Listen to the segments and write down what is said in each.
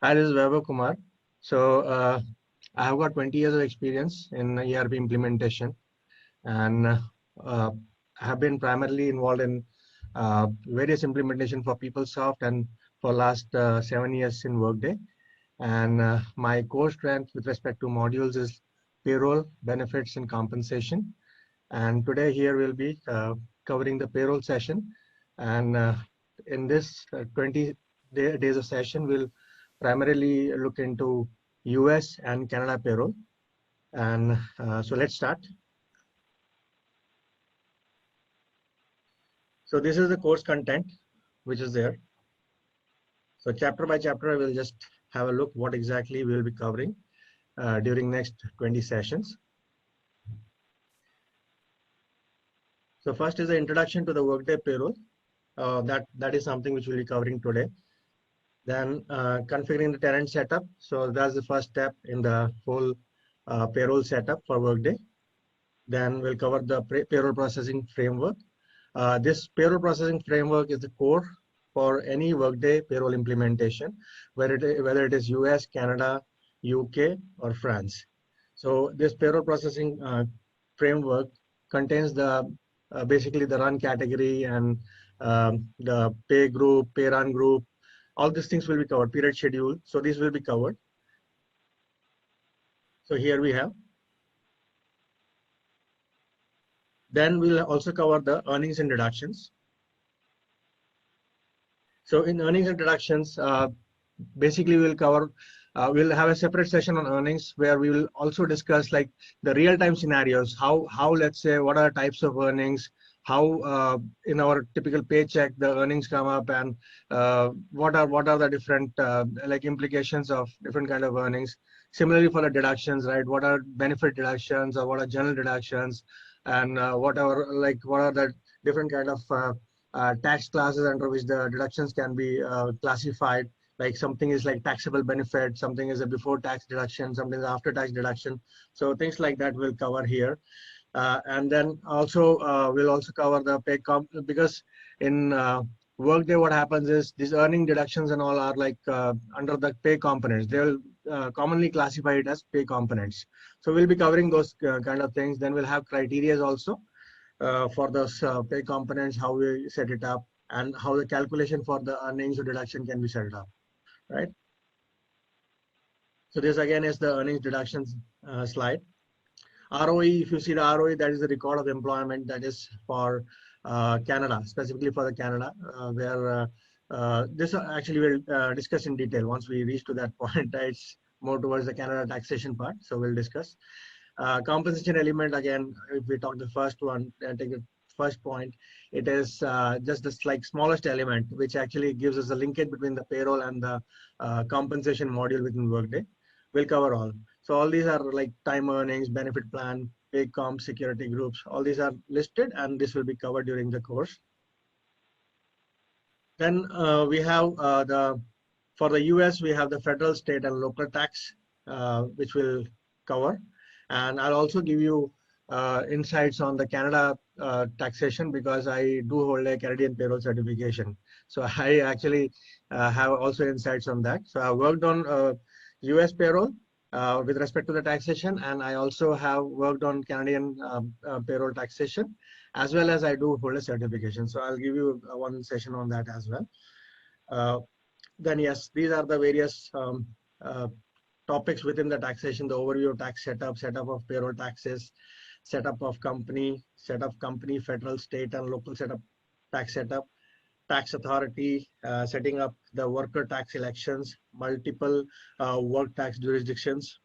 Hi, this is Vaibhav Kumar. So I have got 20 years of experience in ERP implementation, and I have been primarily involved in various implementation for PeopleSoft and for last 7 years in Workday. And my core strength with respect to modules is payroll, benefits, and compensation. And today here we'll be covering the payroll session. And in this 20 days of session, we'll primarily look into US and Canada payroll. And so let's start. So this is the course content which is there. So chapter by chapter, I will just have a look what exactly we will be covering during next 20 sessions. So first is the introduction to the Workday payroll. That is something which we'll be covering today. Then configuring the tenant setup. So that's the first step in the whole payroll setup for Workday. Then we'll cover the payroll processing framework. This payroll processing framework is the core for any Workday payroll implementation, whether it is US, Canada, UK, or France. So this payroll processing framework contains the basically the run category and the pay group, pay run group. All these things will be covered, period schedule. So these will be covered. So here we have. Then we'll also cover the earnings and deductions. So in earnings and deductions, basically we'll cover, we'll have a separate session on earnings where we will also discuss like the real-time scenarios, how let's say, what are types of earnings, how in our typical paycheck the earnings come up, and what are the different like implications of different kind of earnings. Similarly for the deductions, right? What are benefit deductions or what are general deductions, and what are the different kind of tax classes under which the deductions can be classified. Like something is like taxable benefit, something is a before tax deduction, something is after tax deduction. So things like that we'll cover here. And then also we'll also cover the pay comp, because in Workday what happens is these earning deductions and all are like under the pay components. They will commonly classify it as pay components. So we'll be covering those kind of things. Then we'll have criteria also for those pay components, how we set it up, and how the calculation for the earnings or deduction can be set up, right? So this again is the earnings deductions slide. ROE, if you see the ROE, that is the record of employment, that is for Canada, specifically for the Canada, where this actually we'll discuss in detail once we reach to that point. It's more towards the Canada taxation part, so we'll discuss. Compensation element, again, if we talk the first one, take the first point, it is just this like smallest element, which actually gives us a linkage between the payroll and the compensation module within Workday. We'll cover all. So all these are like time earnings, benefit plan, pay comp, security groups. All these are listed, and this will be covered during the course. Then we have for the US, we have the federal, state, and local tax, which we'll cover. And I'll also give you insights on the Canada taxation, because I do hold a Canadian payroll certification. So I actually have also insights on that. So I worked on US payroll with respect to the taxation, and I also have worked on Canadian payroll taxation, as well as I do hold a certification. So I'll give you one session on that as well. Then yes, these are the various topics within the taxation: the overview of tax setup, setup of payroll taxes, setup of company, federal, state, and local setup, tax setup, tax authority, setting up the worker tax elections, multiple work tax jurisdictions.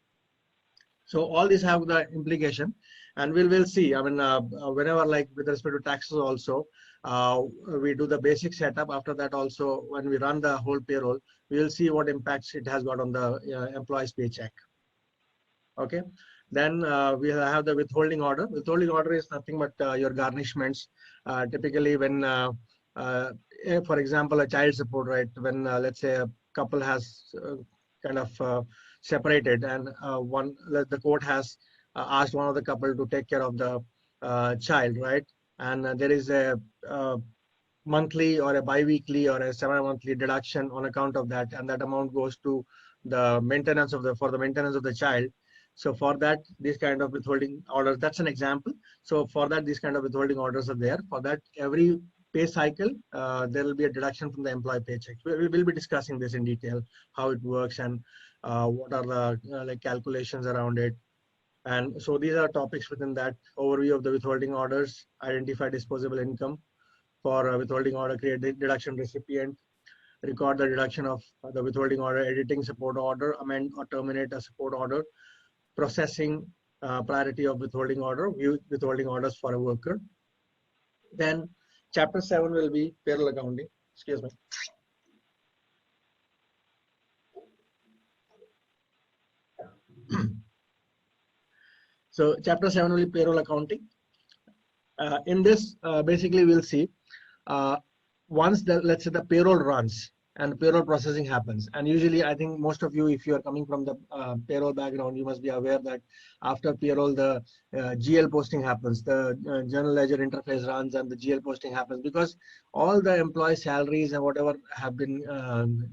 So all these have the implication, and we'll see. I mean, whenever, like with respect to taxes also, we do the basic setup. After that also, when we run the whole payroll, we will see what impacts it has got on the employee's paycheck. Okay. Then we'll have the withholding order. Withholding order is nothing but your garnishments. Typically when, for example, a child support, right? When let's say a couple has kind of separated, and the court has asked one of the couple to take care of the child, right? And there is a monthly or a bi-weekly or a 7-monthly deduction on account of that, and that amount goes to the maintenance of the child. So for that, this kind of withholding orders, that's an example. So for that, these kind of withholding orders are there. For that, every pay cycle, there will be a deduction from the employee paycheck. We will be discussing this in detail, how it works and what are the like calculations around it. And so these are topics within that overview of the withholding orders. Identify disposable income for a withholding order, create the deduction recipient, record the deduction of the withholding order, editing support order, amend or terminate a support order, processing priority of withholding order, view withholding orders for a worker. Then chapter 7 will be payroll accounting. Excuse me. So chapter 7 will be payroll accounting. In this, basically we'll see once let's say the payroll runs and payroll processing happens, and usually I think most of you, if you are coming from the payroll background, you must be aware that after payroll the GL posting happens, the general ledger interface runs and the GL posting happens, because all the employee salaries and whatever have been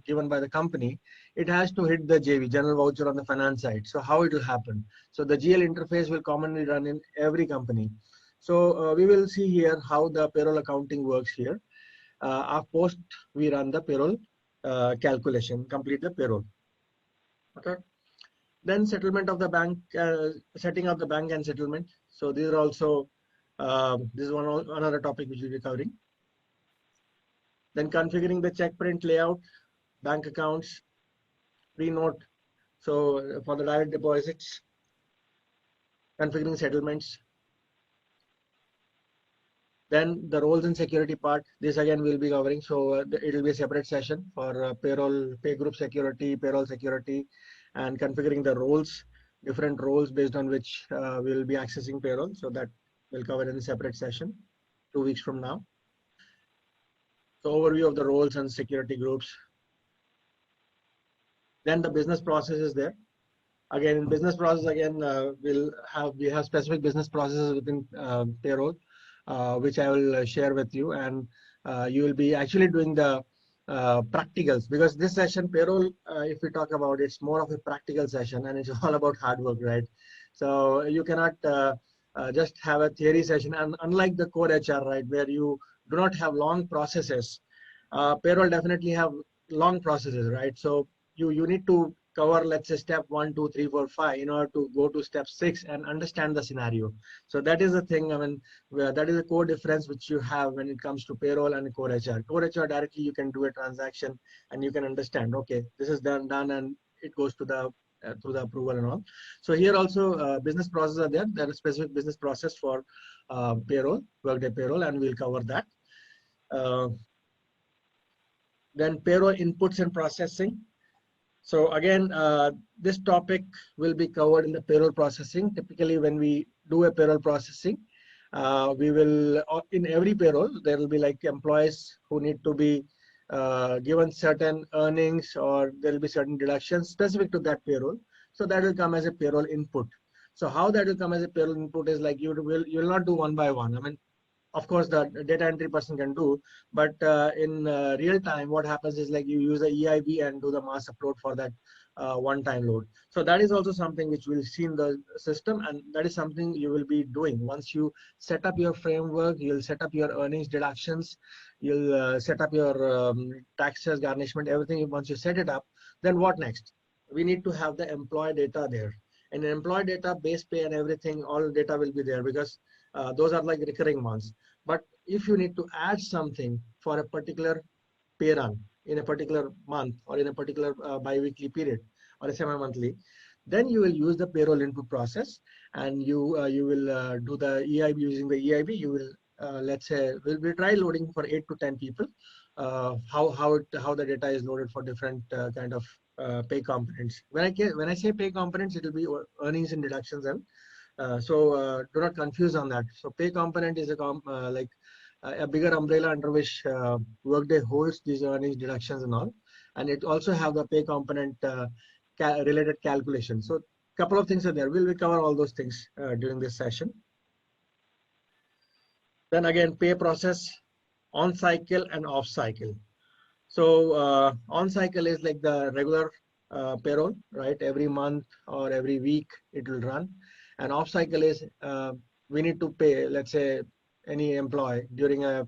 given by the company, it has to hit the JV, general voucher, on the finance side. So how it will happen? So the GL interface will commonly run in every company. So we will see here how the payroll accounting works here. After post, we run the payroll calculation, complete the payroll. Okay. Then settlement of the bank, setting up the bank and settlement. So these are also this is another topic which we'll be covering. Then configuring the check print layout, bank accounts, pre-note. So for the direct deposits, configuring settlements. Then the roles and security part, this again we'll be covering. So it will be a separate session for payroll, pay group security, payroll security, and configuring the roles, different roles based on which we will be accessing payroll. So that we'll cover in a separate session 2 weeks from now. So overview of the roles and security groups. Then the business process is there. Again, in business process, again, we have specific business processes within payroll, which I will share with you, and you will be actually doing the practicals, because this session payroll, if we talk about, it's more of a practical session and it's all about hard work, right? So you cannot just have a theory session, and unlike the core HR, right, where you do not have long processes, payroll definitely have long processes, right? So you need to cover, let's say, step 1, 2, 3, 4, 5 in order to go to step 6 and understand the scenario. So that is the thing. I mean, that is the core difference which you have when it comes to payroll and core HR. Core HR, directly you can do a transaction and you can understand, okay, this is done, and it goes to the through the approval and all. So here also business processes are there. There is specific business process for payroll, Workday payroll, and we'll cover that. Then payroll inputs and processing. So again, this topic will be covered in the payroll processing. Typically, when we do a payroll processing, we will, in every payroll, there will be like employees who need to be given certain earnings, or there will be certain deductions specific to that payroll. So that will come as a payroll input. So how that will come as a payroll input is like you will not do one by one. I mean, of course, the data entry person can do, but in real time, what happens is like you use the EIB and do the mass upload for that one-time load. So that is also something which we'll see in the system, and that is something you will be doing. Once you set up your framework, you'll set up your earnings deductions, you'll set up your taxes, garnishment, everything. Once you set it up, then what next? We need to have the employee data there. And employee data, base pay and everything, all data will be there, because those are like recurring ones. But if you need to add something for a particular pay run in a particular month, or in a particular bi-weekly period, or a semi-monthly, then you will use the payroll input process, and you will do the EIB. Using the EIB, you will let's say we'll try loading for 8 to 10 people. How the data is loaded for different kind of pay components. When I say pay components, it will be earnings and deductions, and so do not confuse on that. So pay component is a bigger umbrella under which Workday holds these earnings, deductions, and all, and it also have the pay component related calculations. So couple of things are there. We'll cover all those things during this session. Then again, pay process, on cycle and off cycle. So on cycle is like the regular payroll, right? Every month or every week it will run. And off cycle is we need to pay, let's say, any employee during a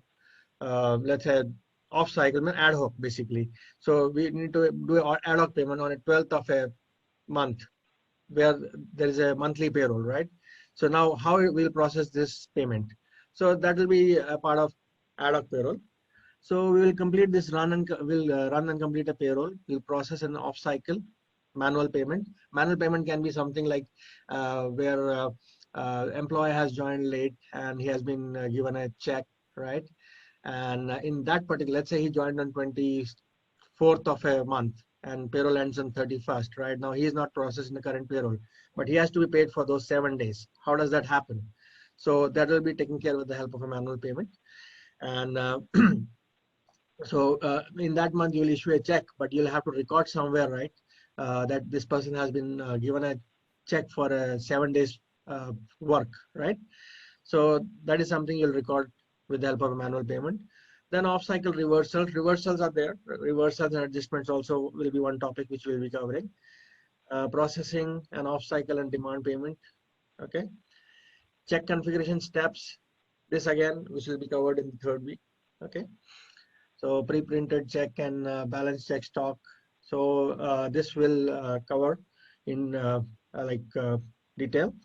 let's say off cycle, ad hoc basically. So we need to do an ad hoc payment on a 12th of a month where there is a monthly payroll, right? So now how we'll process this payment? So that will be a part of ad hoc payroll. So we will complete this run and we'll run and complete a payroll. We'll process an off cycle manual payment. Manual payment can be something like where employee has joined late and he has been given a check, right? And in that particular, let's say he joined on 24th of a month and payroll ends on 31st, right? Now he is not processed in the current payroll, but he has to be paid for those 7 days. How does that happen? So that will be taken care of with the help of a manual payment. And so in that month you'll issue a check, but you'll have to record somewhere, right? That this person has been given a check for 7 days work, right? So that is something you'll record with the help of a manual payment. Then off-cycle reversals. Reversals are there. Reversals and adjustments also will be one topic which we'll be covering. Processing and off-cycle and demand payment. Okay. Check configuration steps. This again, which will be covered in the third week. Okay. So pre-printed check and balance check stock. So this will cover in detail.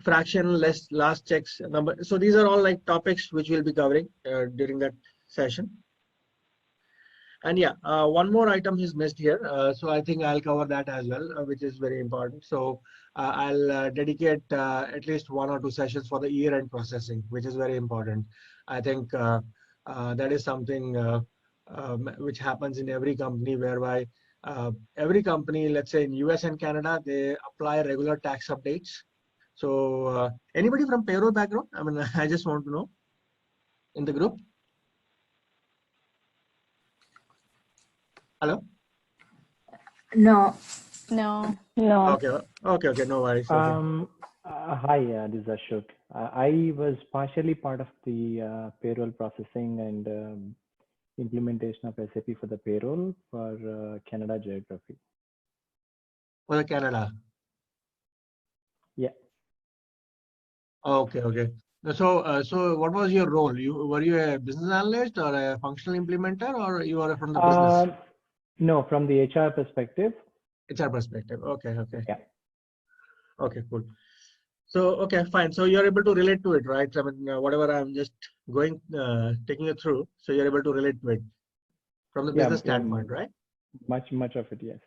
Fraction last checks number. So these are all like topics which we'll be covering during that session. And yeah, one more item is missed here. So I think I'll cover that as well, which is very important. So I'll dedicate at least 1 or 2 sessions for the year-end processing, which is very important. I think that is something which happens in every company, whereby every company, let's say in US and Canada, they apply regular tax updates. So anybody from payroll background? I mean, I just want to know in the group. Hello? No. Okay, no worries. Okay. Hi, this is Ashok. I was partially part of the payroll processing and implementation of SAP for the payroll for Canada geography. For Canada? Yeah. Okay. So, so what was your role? Were you a business analyst or a functional implementer, or you are from the business? No, from the HR perspective. HR perspective. Okay. Yeah. Okay, cool. So, okay, fine. So you're able to relate to it, right? I mean, whatever I'm just taking you through, so you're able to relate to it from the business standpoint, right? Much of it, yes.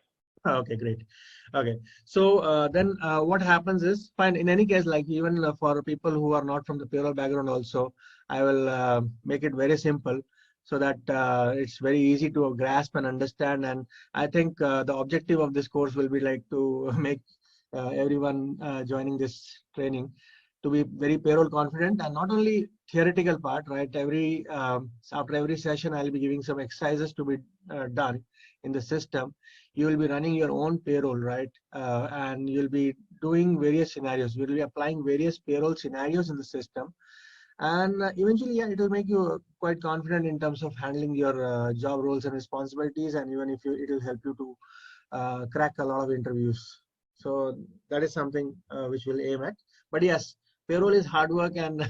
Okay, great. Okay, so then what happens is, fine, in any case, like even for people who are not from the payroll background also, I will make it very simple so that it's very easy to grasp and understand. And I think the objective of this course will be like to make everyone joining this training to be very payroll confident, and not only theoretical part, right? After every session, I'll be giving some exercises to be done in the system. You will be running your own payroll, right? And you'll be doing various scenarios. We'll be applying various payroll scenarios in the system. And eventually, yeah, it will make you quite confident in terms of handling your job roles and responsibilities. And even if it will help you to crack a lot of interviews. So that is something which we'll aim at. But yes, payroll is hard work, and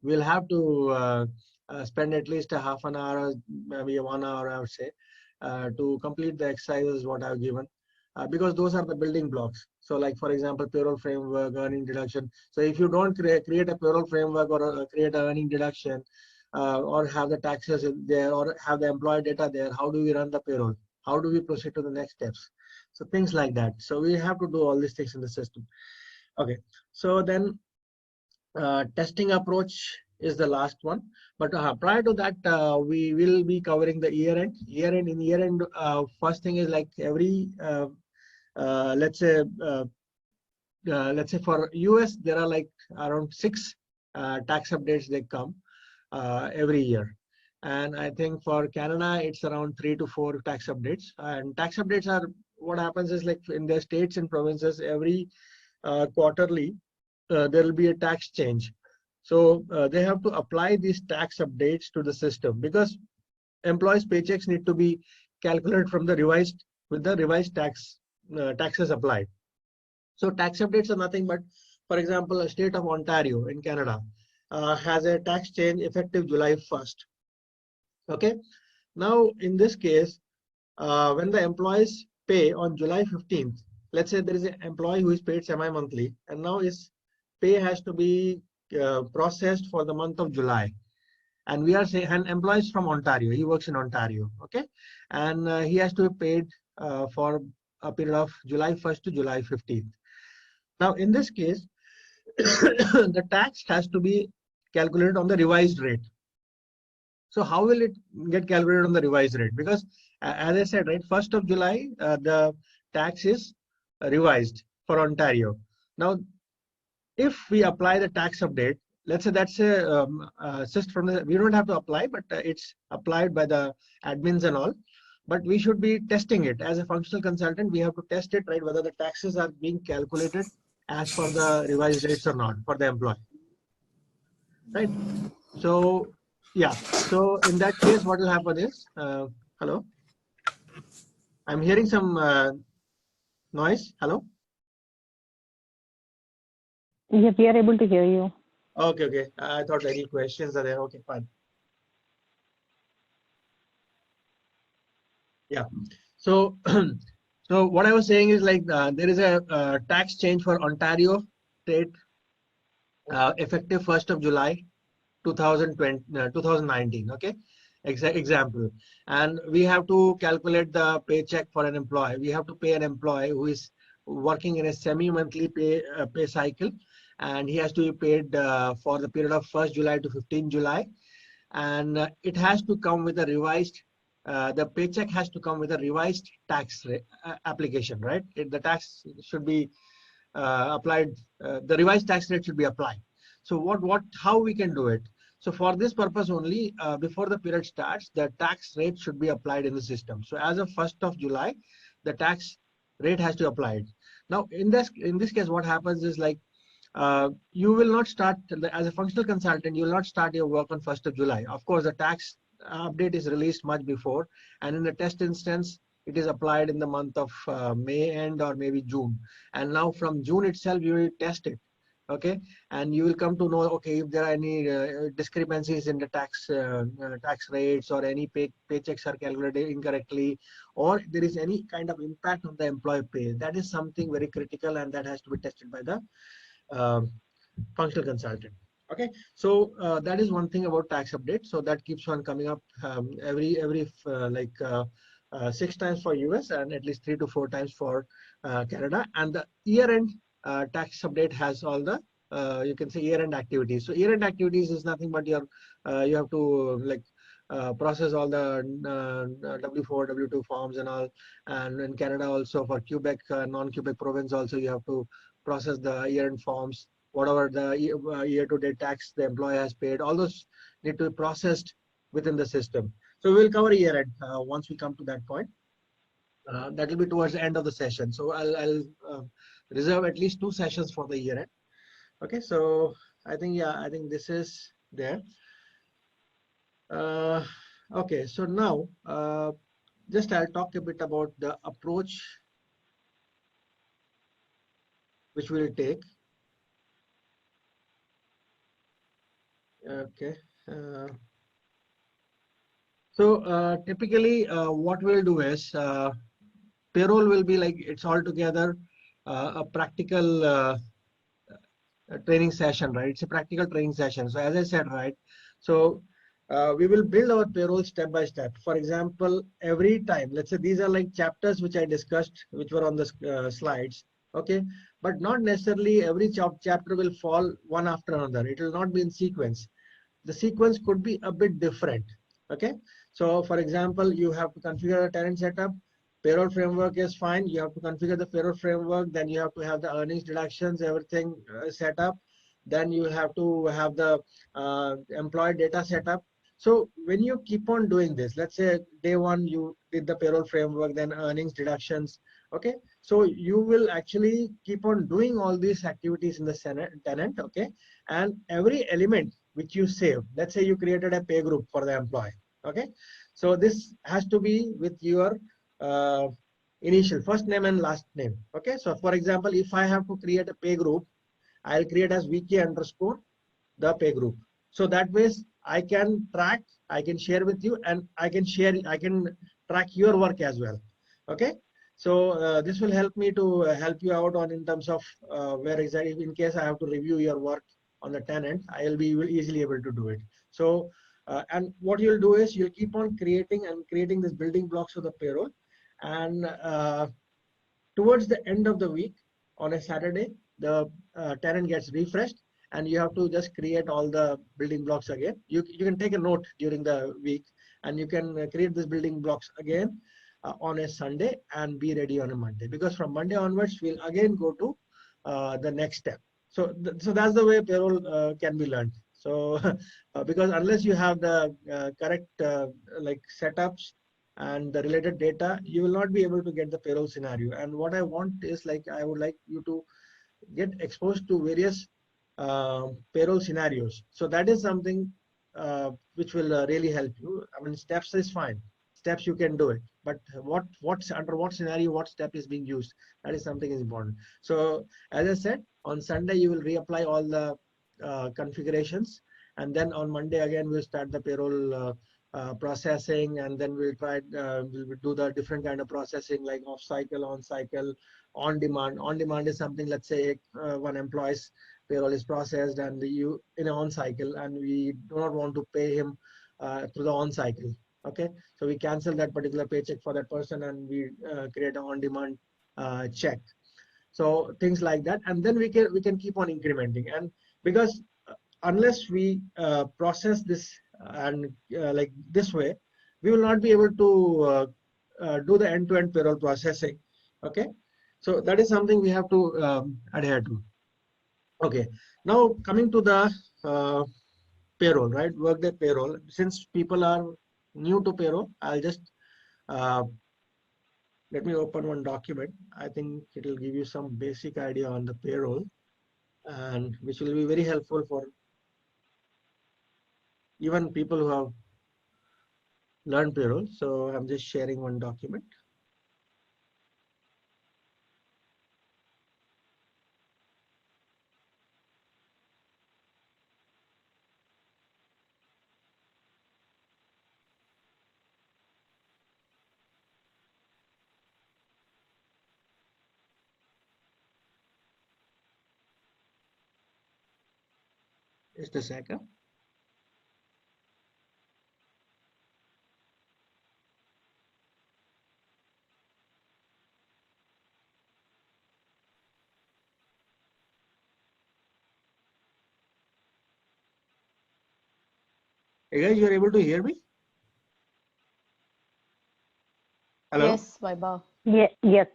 we'll have to spend at least a half an hour, maybe 1 hour, I would say, to complete the exercises what I've given, because those are the building blocks. So like, for example, payroll framework, earning deduction. So if you don't create a payroll framework or create an earning deduction or have the taxes there or have the employee data there, how do we run the payroll? How do we proceed to the next steps? So things like that. So we have to do all these things in the system. Okay, so then testing approach is the last one. But prior to that, we will be covering the year-end. Year-end, first thing is like every, let's say for US, there are like around 6 tax updates they come every year. And I think for Canada, it's around 3 to 4 tax updates. And tax updates are, what happens is like in the states and provinces, every quarterly, there will be a tax change. So they have to apply these tax updates to the system, because employees' paychecks need to be calculated from the revised with the revised taxes applied. So tax updates are nothing but, for example, a state of Ontario in Canada has a tax change effective July 1st. Okay. Now, in this case, when the employees pay on July 15th, let's say there is an employee who is paid semi-monthly, and now his pay has to be processed for the month of July. And we are saying, an employee is from Ontario, he works in Ontario, okay? And he has to be paid for a period of July 1st to July 15th. Now, in this case, the tax has to be calculated on the revised rate. So how will it get calculated on the revised rate? Because as I said, right, 1st of July, the tax is revised for Ontario. Now, if we apply the tax update, let's say that's a just from the, we don't have to apply, but it's applied by the admins and all. But we should be testing it as a functional consultant. We have to test it, right, whether the taxes are being calculated as per the revised rates or not for the employee, right? So yeah, so in that case, what will happen is, hello, I'm hearing some noise. Hello. Yes, we are able to hear you. Okay, okay. I thought any questions are there. Okay, fine. Yeah. So, so what I was saying is like there is a tax change for Ontario state effective 1st of July 2019. Okay. Example. And we have to calculate the paycheck for an employee. We have to pay an employee who is working in a semi-monthly pay cycle, and he has to be paid for the period of 1st July to 15th July. And it has to come with a revised, the paycheck has to come with a revised tax rate, application, right? The tax should be applied, the revised tax rate should be applied. So how we can do it? So for this purpose only, before the period starts, the tax rate should be applied in the system. So as of 1st of July, the tax rate has to apply it. Now, in this case, what happens is like, you will not start as a functional consultant. You will not start your work on 1st of July. Of course, the tax update is released much before, and in the test instance, it is applied in the month of May end or maybe June. And now from June itself, you will test it. Okay, and you will come to know, okay, if there are any discrepancies in the tax rates, or any paychecks are calculated incorrectly, or there is any kind of impact on the employee pay. That is something very critical, and that has to be tested by the functional consultant. Okay, so that is one thing about tax update. So that keeps on coming up every 6 times for US, and at least 3 to 4 times for Canada. And the year-end tax update has all the you can say year-end activities. So year-end activities is nothing but your you have to process all the W4, W2 forms and all. And in Canada also, for Quebec, non-Quebec province also, you have to process the year-end forms. Whatever the year-to-date tax the employee has paid, all those need to be processed within the system. So we will cover year-end once we come to that point. That will be towards the end of the session. So I'll reserve at least 2 sessions for the year-end. Okay, so I think this is there. Okay, so now just I'll talk a bit about the approach which we'll take. Okay. So typically what we'll do is payroll will be like, it's all together a practical training session, right? It's a practical training session. So as I said, right, so we will build our payroll step by step. For example, every time, let's say these are like chapters which I discussed, which were on the slides. Okay, but not necessarily every chapter will fall one after another. It will not be in sequence. The sequence could be a bit different. Okay, so for example, you have to configure a tenant setup. Payroll framework is fine. You have to configure the payroll framework. Then you have to have the earnings deductions, everything set up. Then you have to have the employee data set up. So when you keep on doing this, let's say day one you did the payroll framework, then earnings deductions. Okay, so you will actually keep on doing all these activities in the tenant. Okay, and every element which you save, let's say you created a pay group for the employee. Okay, so this has to be with your initial first name and last name. Okay, so for example, if I have to create a pay group, I'll create as VK underscore the pay group. So that way I can track, I can share with you, and I can track your work as well. Okay, so this will help me to help you out on in terms of where exactly, in case I have to review your work on the tenant, I will be easily able to do it. So and what you'll do is you'll keep on creating this building blocks of the payroll, and towards the end of the week on a Saturday, the tenant gets refreshed, and you have to just create all the building blocks again. You can take a note during the week, and you can create these building blocks again on a Sunday and be ready on a Monday, because from Monday onwards we'll again go to the next step. So so that's the way payroll can be learned. So because unless you have the correct like setups and the related data, you will not be able to get the payroll scenario. And what I want is, like, I would like you to get exposed to various payroll scenarios. So that is something which will really help you. I mean, steps is fine. Steps you can do it, but what's under what scenario, what step is being used, that is something is important. So as I said, on Sunday you will reapply all the configurations, and then on Monday again we'll start the payroll processing, and then we'll do the different kind of processing, like off cycle, on cycle, on demand. On demand is something, let's say one employee's payroll is processed and you in an on cycle, and we do not want to pay him through the on cycle. Okay, so we cancel that particular paycheck for that person, and we create an on demand check. So things like that, and then we can keep on incrementing. And because unless we process this and like this way, we will not be able to do the end-to-end payroll processing. Okay, so that is something we have to adhere to. Okay, now coming to the payroll, right? Workday payroll. Since people are new to payroll, I'll just let me open one document. I think it will give you some basic idea on the payroll, and which will be very helpful for even people who have learned payroll. So I'm just sharing one document. Just a second. Hey guys, you're able to hear me? Hello? Yes, Vaibhav. Yes,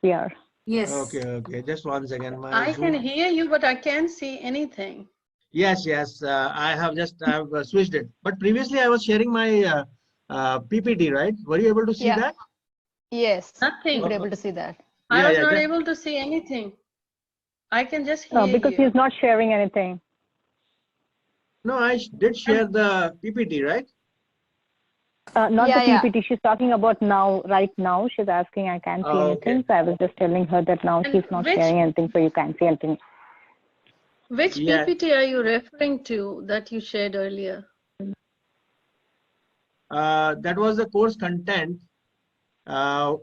we are. Yes. Okay. Just one second. My I Zoom. can hear you, but I can't see anything. Yes. I have switched it. But previously I was sharing my PPT, right? Were you able to see Yeah. that? Yes, we Nothing. were able to see that. I Yeah, was yeah, not just- able to see anything. I can just hear Because you. he's not sharing anything. No, I did share the PPT, right? Not Yeah, the yeah. PPT. She's talking about now, right now. She's asking, I can't see Oh, anything. okay. So I was just telling her that now And she's not which- sharing anything, so you can't see anything. Which Yeah. PPT are you referring to that you shared earlier? That was the course content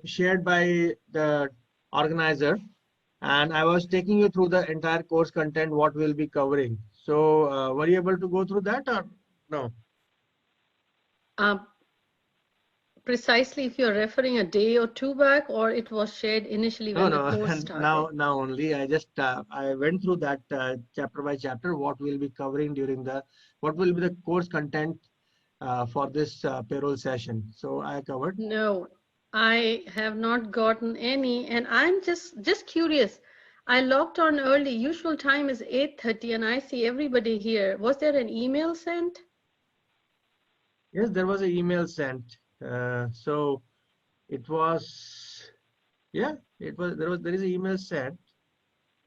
shared by the organizer, and I was taking you through the entire course content, what we'll be covering. So were you able to go through that or no? Precisely if you're referring a day or two back, or it was shared initially when the course started? Now only I just I went through that chapter by chapter, what we'll be covering during what will be the course content for this payroll session. So I covered. No, I have not gotten any, and I'm just curious. I logged on early. Usual time is 8:30, and I see everybody here. Was there an email sent? Yes, there was an email sent. So it was, yeah, there is an email sent.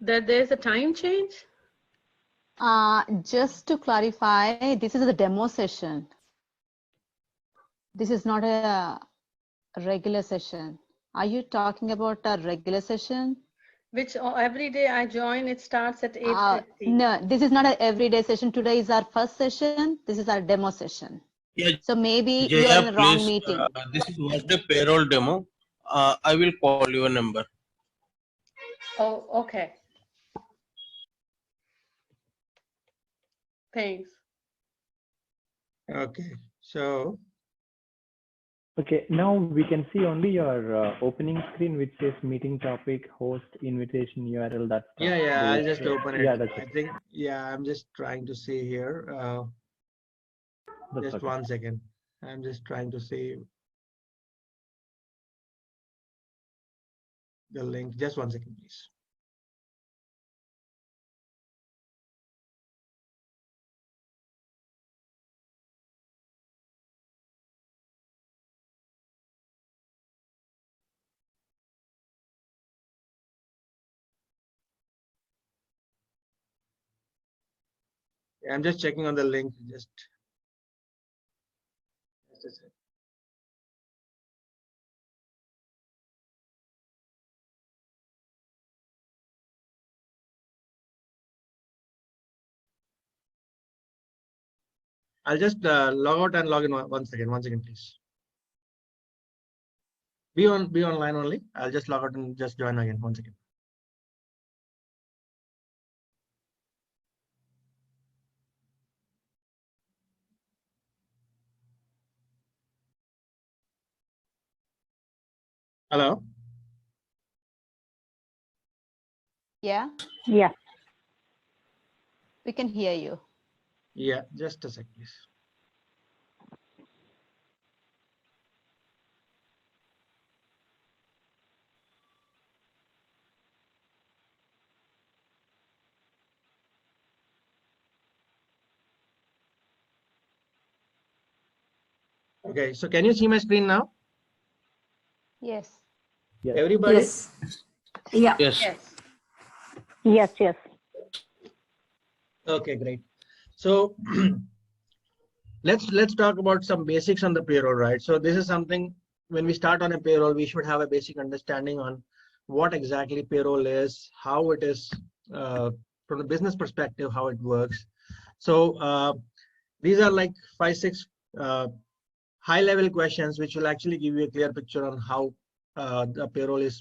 That there's a time change? Just to clarify, this is the demo session. This is not a regular session. Are you talking about a regular session? Which every day I join, it starts at 8:30. No, this is not an everyday session. Today is our first session. This is our demo session. Yeah, So maybe you are Jaya, in the wrong please. meeting. This is Workday Payroll demo. I will call your number. Oh, okay. Thanks. Okay, so Okay, now we can see only your opening screen, which says meeting topic, host, invitation, URL. That's yeah, I'll just open it. Yeah, that's I okay. think, yeah, I'm just trying to see here. That's Just okay. 1 second. I'm just trying to see the link. Just 1 second, please. I'm just checking on the link. Just a second. I'll just log out and log in 1 second. 1 second, please. Be online only. I'll just log out and just join again. 1 second. Hello. Yeah, Yeah. we can hear you. Yeah, just a sec, please. Okay, so can you see my screen now? Yes. Yes. Everybody? Yes. Yeah. Yes. Yes. Yes, yes. Okay, great. So let's talk about some basics on the payroll, right? So this is something, when we start on a payroll, we should have a basic understanding on what exactly payroll is, how it is from the business perspective, how it works. So these are like 5-6 high level questions which will actually give you a clear picture on how the payroll is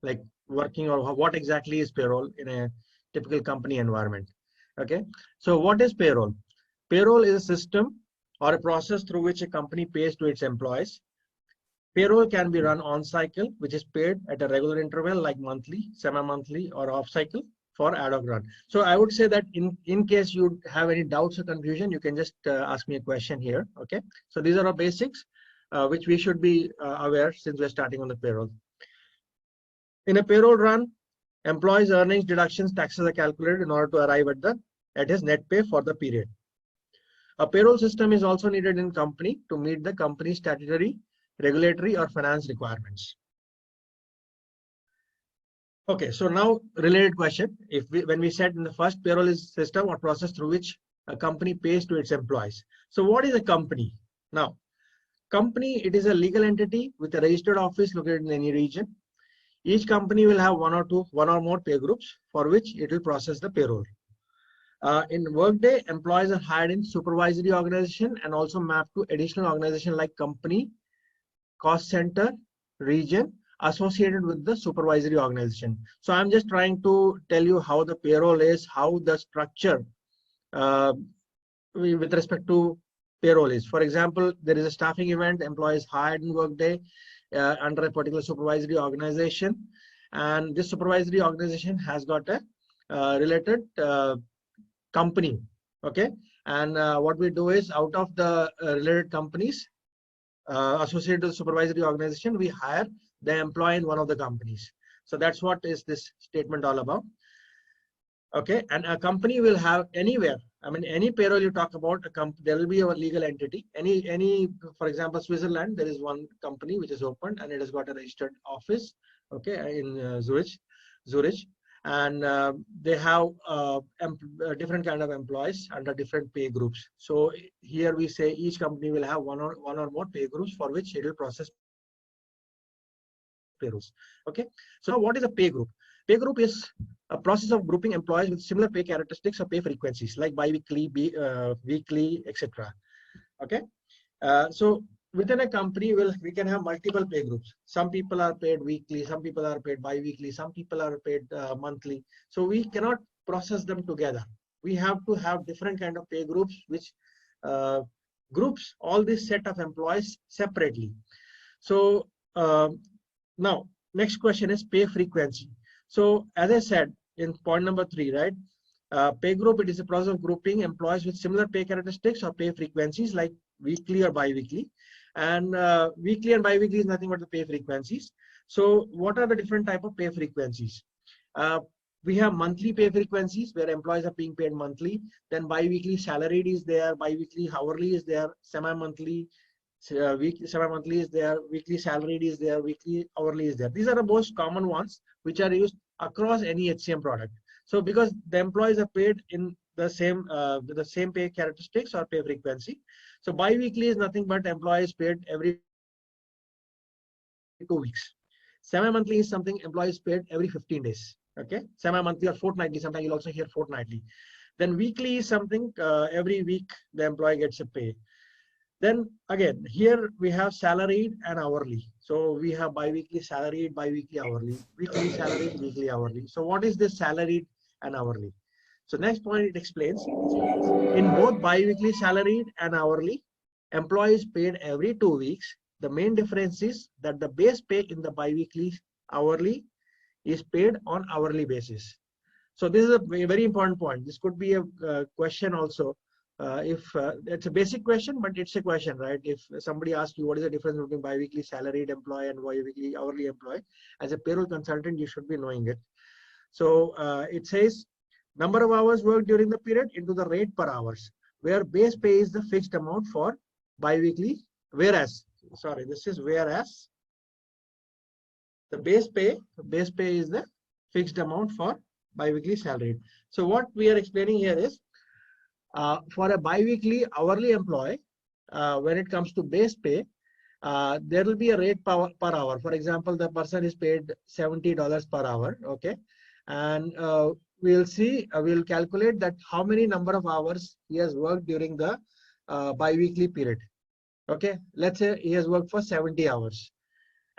like working, or what exactly is payroll in a typical company environment. Okay, so what is payroll? Payroll is a system or a process through which a company pays to its employees. Payroll can be run on cycle, which is paid at a regular interval like monthly, semi-monthly, or off cycle for ad hoc run. So I would say that in case you have any doubts or confusion, you can just ask me a question here. Okay, so these are our basics which we should be aware since we're starting on the payroll. In a payroll run, employees' earnings, deductions, taxes are calculated in order to arrive at his net pay for the period. A payroll system is also needed in company to meet the company's statutory, regulatory, or finance requirements. Okay, so now related question. When we said in the first, payroll is system or process through which a company pays to its employees. So what is a company? Now, company, it is a legal entity with a registered office located in any region. Each company will have one or more pay groups for which it will process the payroll. In Workday, employees are hired in supervisory organization and also mapped to additional organization like company, cost center, region associated with the supervisory organization. So I'm just trying to tell you how the payroll is, how the structure with respect to payroll is. For example, there is a staffing event, employees hired in Workday under a particular supervisory organization, and this supervisory organization has got a related company. Okay, and what we do is, out of the related companies associated with the supervisory organization, we hire the employee in one of the companies. So that's what is this statement all about. Okay, and a company will have anywhere, I mean, any payroll you talk about, there will be a legal entity. For example, Switzerland, there is one company which is opened and it has got a registered office, okay, in Zurich, and they have different kind of employees under different pay groups. So here we say each company will have one or more pay groups for which it will process payrolls. Okay. So now what is a pay group? Pay group is a process of grouping employees with similar pay characteristics or pay frequencies like bi-weekly, weekly, etc. Okay. So within a company, we can have multiple pay groups. Some people are paid weekly, some people are paid bi-weekly, some people are paid monthly. So we cannot process them together. We have to have different kind of pay groups, which groups all this set of employees separately. So now next question is pay frequency. So as I said in point number 3, right? Pay group, it is a process of grouping employees with similar pay characteristics or pay frequencies like weekly or bi-weekly. And weekly and bi-weekly is nothing but the pay frequencies. So what are the different type of pay frequencies? We have monthly pay frequencies where employees are being paid monthly. Then bi-weekly salaried is there, bi-weekly hourly is there, semi-monthly, semi-monthly is there, weekly salaried is there, weekly hourly is there. These are the most common ones which are used across any HCM product. So because the employees are paid in the same pay characteristics or pay frequency. So bi-weekly is nothing but employees paid every 2 weeks. Semi-monthly is something employees paid every 15 days. Okay, semi-monthly or fortnightly. Sometimes you'll also hear fortnightly. Then weekly is something every week the employee gets a pay. Then again, here we have salaried and hourly. So we have bi-weekly salaried, bi-weekly hourly, weekly salaried, weekly hourly. So what is this salaried and hourly? So next point it explains, in both bi-weekly salaried and hourly, employees paid every 2 weeks. The main difference is that the base pay in the bi-weekly hourly is paid on hourly basis. So this is a very important point. This could be a question also. It's a basic question, but it's a question, right? If somebody asks you what is the difference between bi-weekly salaried employee and bi-weekly hourly employee, as a payroll consultant, you should be knowing it. So it says number of hours worked during the period into the rate per hours, where base pay is the fixed amount for bi-weekly, whereas the base pay is the fixed amount for bi-weekly salary. So what we are explaining here is for a bi-weekly hourly employee, when it comes to base pay, there will be a rate per hour. For example, the person is paid $70 per hour. Okay, and we'll calculate that how many number of hours he has worked during the bi-weekly period. Okay, let's say he has worked for 70 hours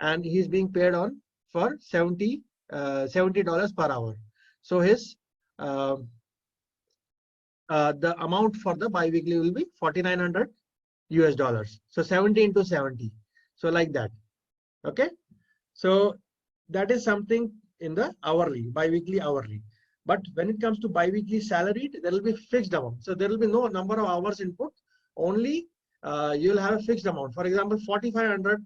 and he's being paid on for $70 per hour. So his the amount for the bi-weekly will be $4,900 US. So 70 into 70. So like that. Okay. So that is something in the hourly, bi-weekly hourly. But when it comes to bi-weekly salaried, there will be fixed amount. So there will be no number of hours input. Only you'll have a fixed amount. For example, 4,500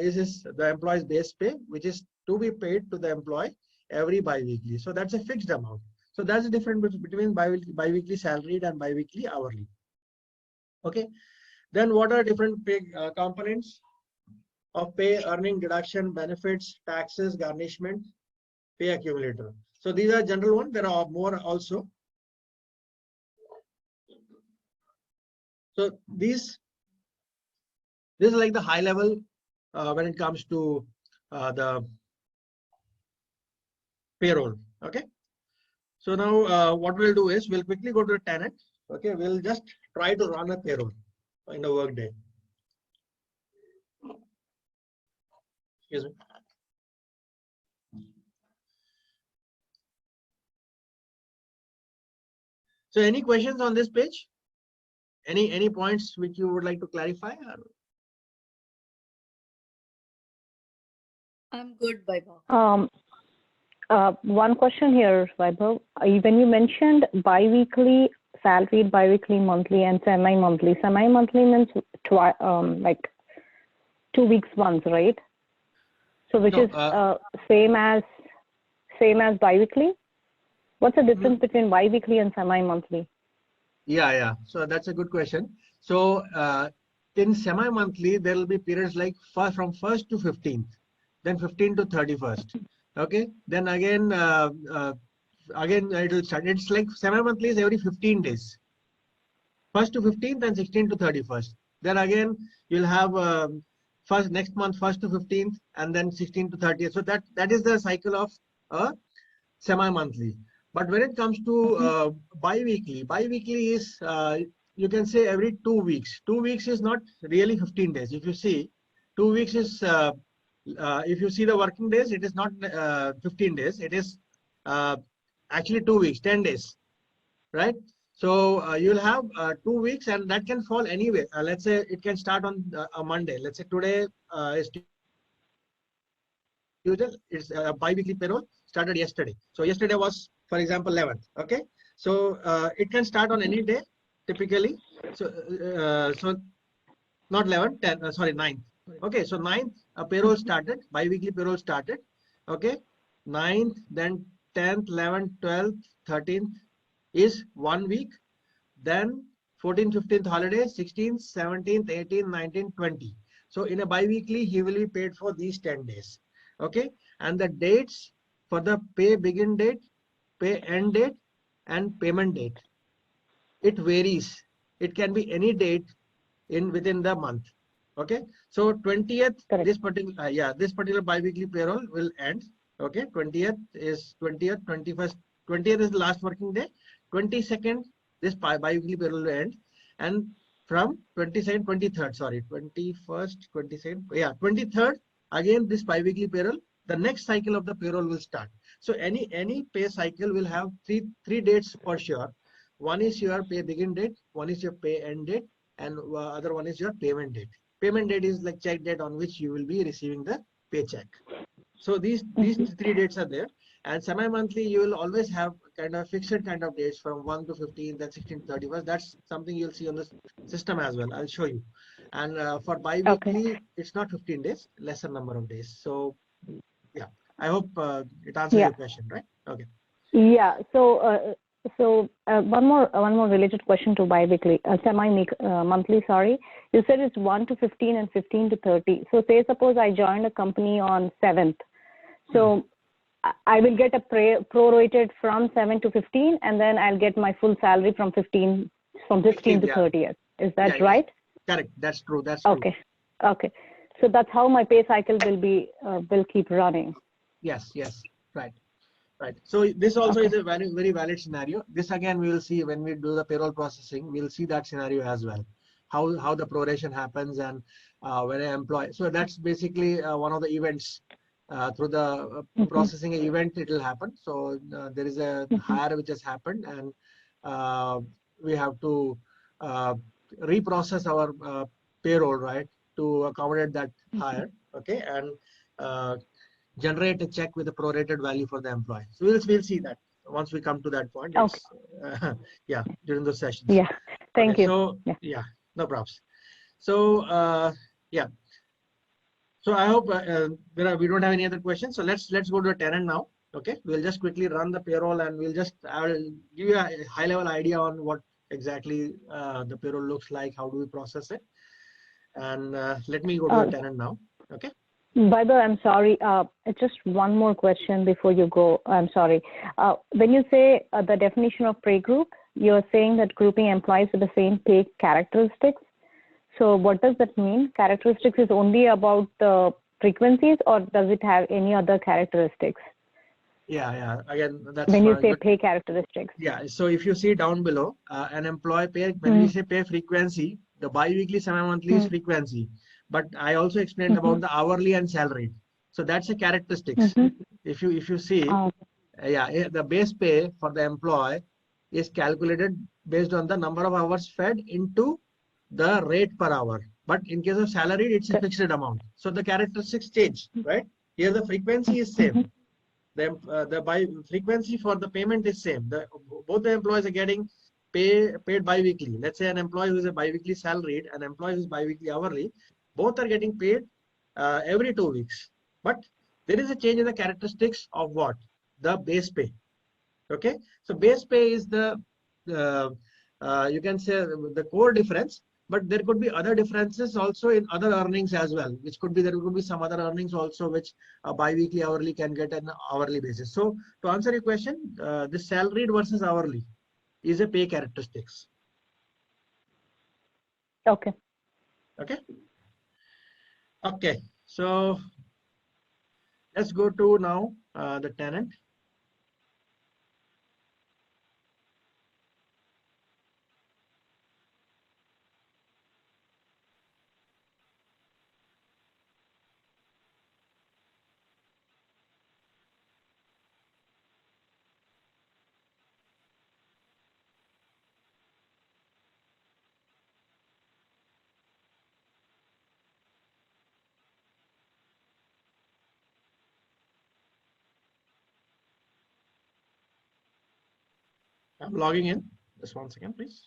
is the employee's base pay, which is to be paid to the employee every bi-weekly. So that's a fixed amount. So that's the difference between bi-weekly salaried and bi-weekly hourly. Okay. Then what are different pay components of pay? Earning, deduction, benefits, taxes, garnishment, pay accumulator. So these are general ones. There are more also. So this is like the high level when it comes to the payroll. Okay. So now what we'll do is we'll quickly go to the tenant. Okay. We'll just try to run a payroll in a Workday. Excuse me. So any questions on this page? Any points which you would like to clarify? I'm good, Vaibhav. One question here, Vaibhav. When you mentioned bi-weekly, salaried, bi-weekly, monthly, and semi-monthly. Semi-monthly means like 2 weeks once, right? So which is same as bi-weekly? What's the difference between bi-weekly and semi-monthly? Yeah. So that's a good question. So in semi-monthly, there will be periods like from 1st to 15th, then 15th to 31st. Okay. Then again it will start. It's like semi-monthly is every 15 days. 1st to 15th and 16th to 31st. Then again you'll have next month 1st to 15th, and then 16th to 30th. So that is the cycle of semi-monthly. But when it comes to bi-weekly is you can say every 2 weeks. 2 weeks is not really 15 days. If you see, 2 weeks is if you see the working days, it is not 15 days. It is actually 2 weeks, 10 days, right? So you'll have 2 weeks, and that can fall anyway. Let's say it can start on a Monday. Let's say today is Tuesday. It's bi-weekly payroll started yesterday. So yesterday was, for example, 11th. Okay. So it can start on any day typically. So not 11, 10, sorry, 9th. Okay. So 9th payroll started, bi-weekly payroll started. Okay. 9th, then 10th, 11th, 12th, 13th is 1 week. Then 14th, 15th holiday, 16th, 17th, 18th, 19th, 20th. So in a bi-weekly, he will be paid for these 10 days. Okay. And the dates for the pay begin date, pay end date, and payment date, it varies. It can be any date within the month. Okay. So 20th, this particular bi-weekly payroll will end. Okay. 20th is 20th, 21st, 20th is the last working day. 22nd, this bi-weekly payroll will end. And from 22nd, 23rd, sorry, 21st, 22nd, 23rd, again this bi-weekly payroll, the next cycle of the payroll will start. So any pay cycle will have three dates for sure. One is your pay begin date, one is your pay end date, and other one is your payment date. Payment date is like check date on which you will be receiving the paycheck. So these 3 dates are there. And semi-monthly, you will always have kind of fixed kind of dates from 1 to 15, then 16 to 31st. That's something you'll see on the system as well. I'll show you. And for bi-weekly, it's not 15 days, lesser number of days. So yeah, I hope it answers your question, right? Okay. Yeah. So one more related question to bi-weekly, semi-monthly. Sorry, you said it's 1 to 15 and 15 to 30. So say suppose I joined a company on 7th. So I will get a prorated from 7 to 15, and then I'll get my full salary from 16 to 30th. Is that right? Correct. That's true. That's okay. True. Okay. So that's how my pay cycle will keep running. Yes. Right. So this also is a very valid scenario. This again we will see when we do the payroll processing. We'll see that scenario as well. How the proration happens and when an employee. So that's basically one of the events. Through the processing event, it will happen. So there is a hire which has happened, and we have to reprocess our payroll, right, to accommodate that hire. Okay, and generate a check with a prorated value for the employee. So we'll see that once we come to that point. Okay. During those sessions. Yeah. Thank you. So no problems. So So I hope we don't have any other questions. So let's go to a tenant now. Okay, we'll just quickly run the payroll, and I will give you a high-level idea on what exactly the payroll looks like. How do we process it? And let me go to a tenant now. Okay. Vaibhav, I'm sorry. Just one more question before you go. I'm sorry. When you say the definition of pay group, you're saying that grouping employees with the same pay characteristics. So what does that mean? Characteristics is only about the frequencies, or does it have any other characteristics? Yeah. Again, that's when you say pay characteristics. Yeah. So if you see down below, an employee pay, when we say pay frequency, the bi-weekly, semi-monthly is frequency. But I also explained about the hourly and salaried. So that's a characteristics. If you see, the base pay for the employee is calculated based on the number of hours fed into the rate per hour. But in case of salary, it's a fixed amount. So the characteristics change, right? Here the frequency is same. The frequency for the payment is same. Both the employees are getting paid bi-weekly. Let's say an employee who is a bi-weekly salaried, an employee who is bi-weekly hourly, both are getting paid every 2 weeks. But there is a change in the characteristics of what? The base pay. Okay. So base pay is the you can say the core difference. But there could be other differences also in other earnings as well, which could be, there could be some other earnings also, which a bi-weekly hourly can get an hourly basis. So to answer your question, the salaried versus hourly is a pay characteristics. Okay. Okay. Okay, so let's go to now the tenant. I'm logging in. Just 1 second, please.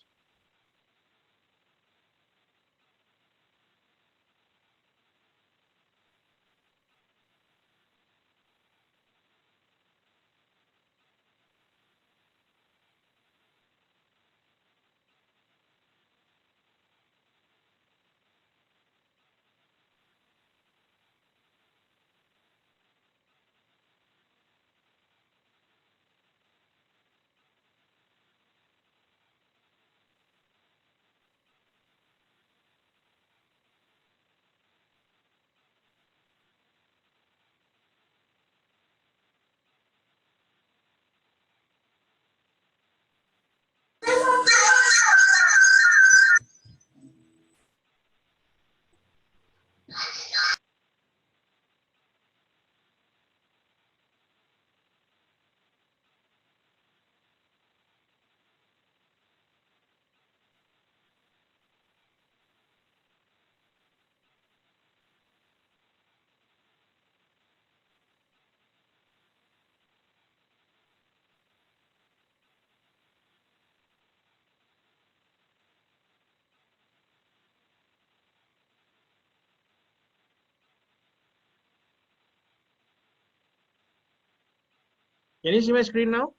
Can you see my screen now?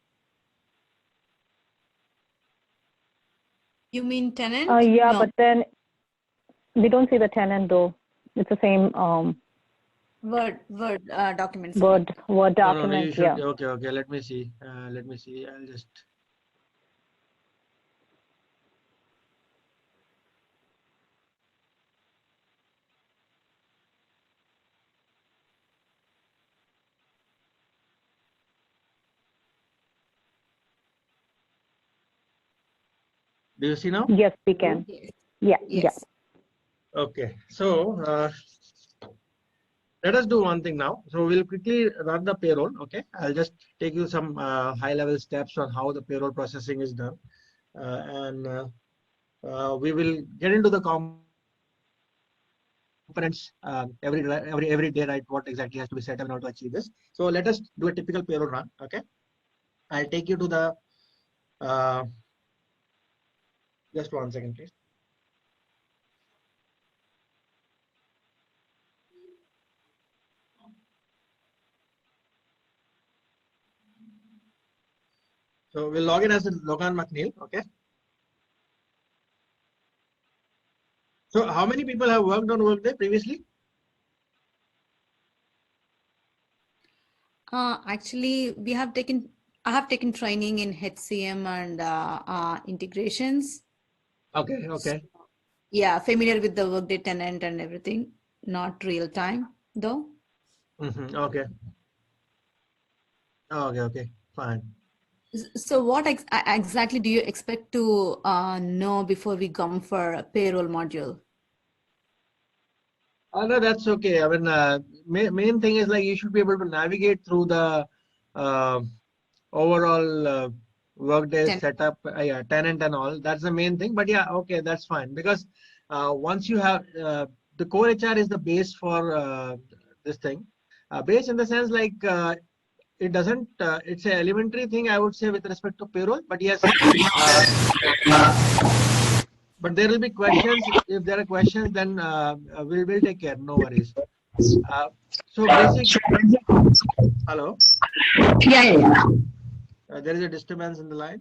You mean tenant? Yeah, No. but then we don't see the tenant though. It's the same Word documents. Word No, document. you should. Yeah. Okay, let me see. Let me see. I'll just. Do you see now? Yes, we can. Yes. Yeah. Yes. Okay, so let us do one thing now. So we'll quickly run the payroll. Okay, I'll just take you some high-level steps on how the payroll processing is done, and we will get into the components every day, right? What exactly has to be set up in order to achieve this. So let us do a typical payroll run. Okay, I'll take you to the. Just 1 second, please. So we'll log in as Logan McNeil. Okay. So how many people have worked on Workday previously? Actually, I have taken training in HCM and integrations. Okay. Okay. Yeah, familiar with the Workday tenant and everything. Not real time though. Okay. Okay. Fine. So what exactly do you expect to know before we come for a payroll module? No, that's okay. I mean, main thing is like you should be able to navigate through the overall Workday setup, yeah, tenant and all. That's the main thing. But yeah, okay, that's fine because once you have the core HR is the base for this thing. Base in the sense like it doesn't. It's an elementary thing, I would say, with respect to payroll. But yes. But there will be questions. If there are questions, then we'll take care. No worries. So basic. Hello. Yeah. There is a disturbance in the line.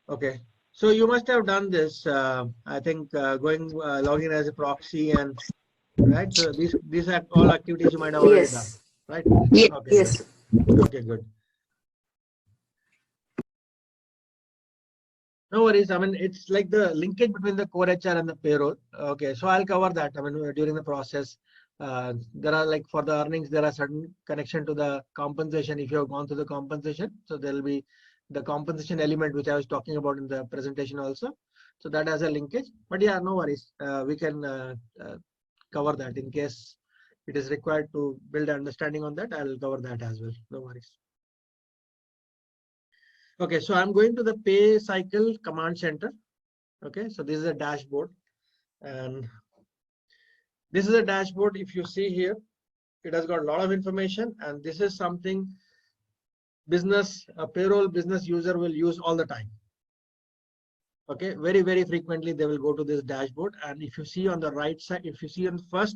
Okay. So you must have done this. I think logging as a proxy and right. So these are all activities you might have already done, Yes. right? Yes. Okay. Yes. Good. Okay. Good. No worries. I mean, it's like the linkage between the core HR and the payroll. Okay, so I'll cover that. I mean, during the process, there are like for the earnings, there are certain connection to the compensation. If you have gone through the compensation, so there will be the compensation element which I was talking about in the presentation also. So that has a linkage. But yeah, no worries. We can cover that in case it is required to build understanding on that. I'll cover that as well. No worries. Okay, so I'm going to the pay cycle command center. Okay, so this is a dashboard, and this is a dashboard. If you see here, it has got a lot of information, and this is something a payroll business user will use all the time. Okay, very frequently they will go to this dashboard, and if you see on the right side, if you see on the first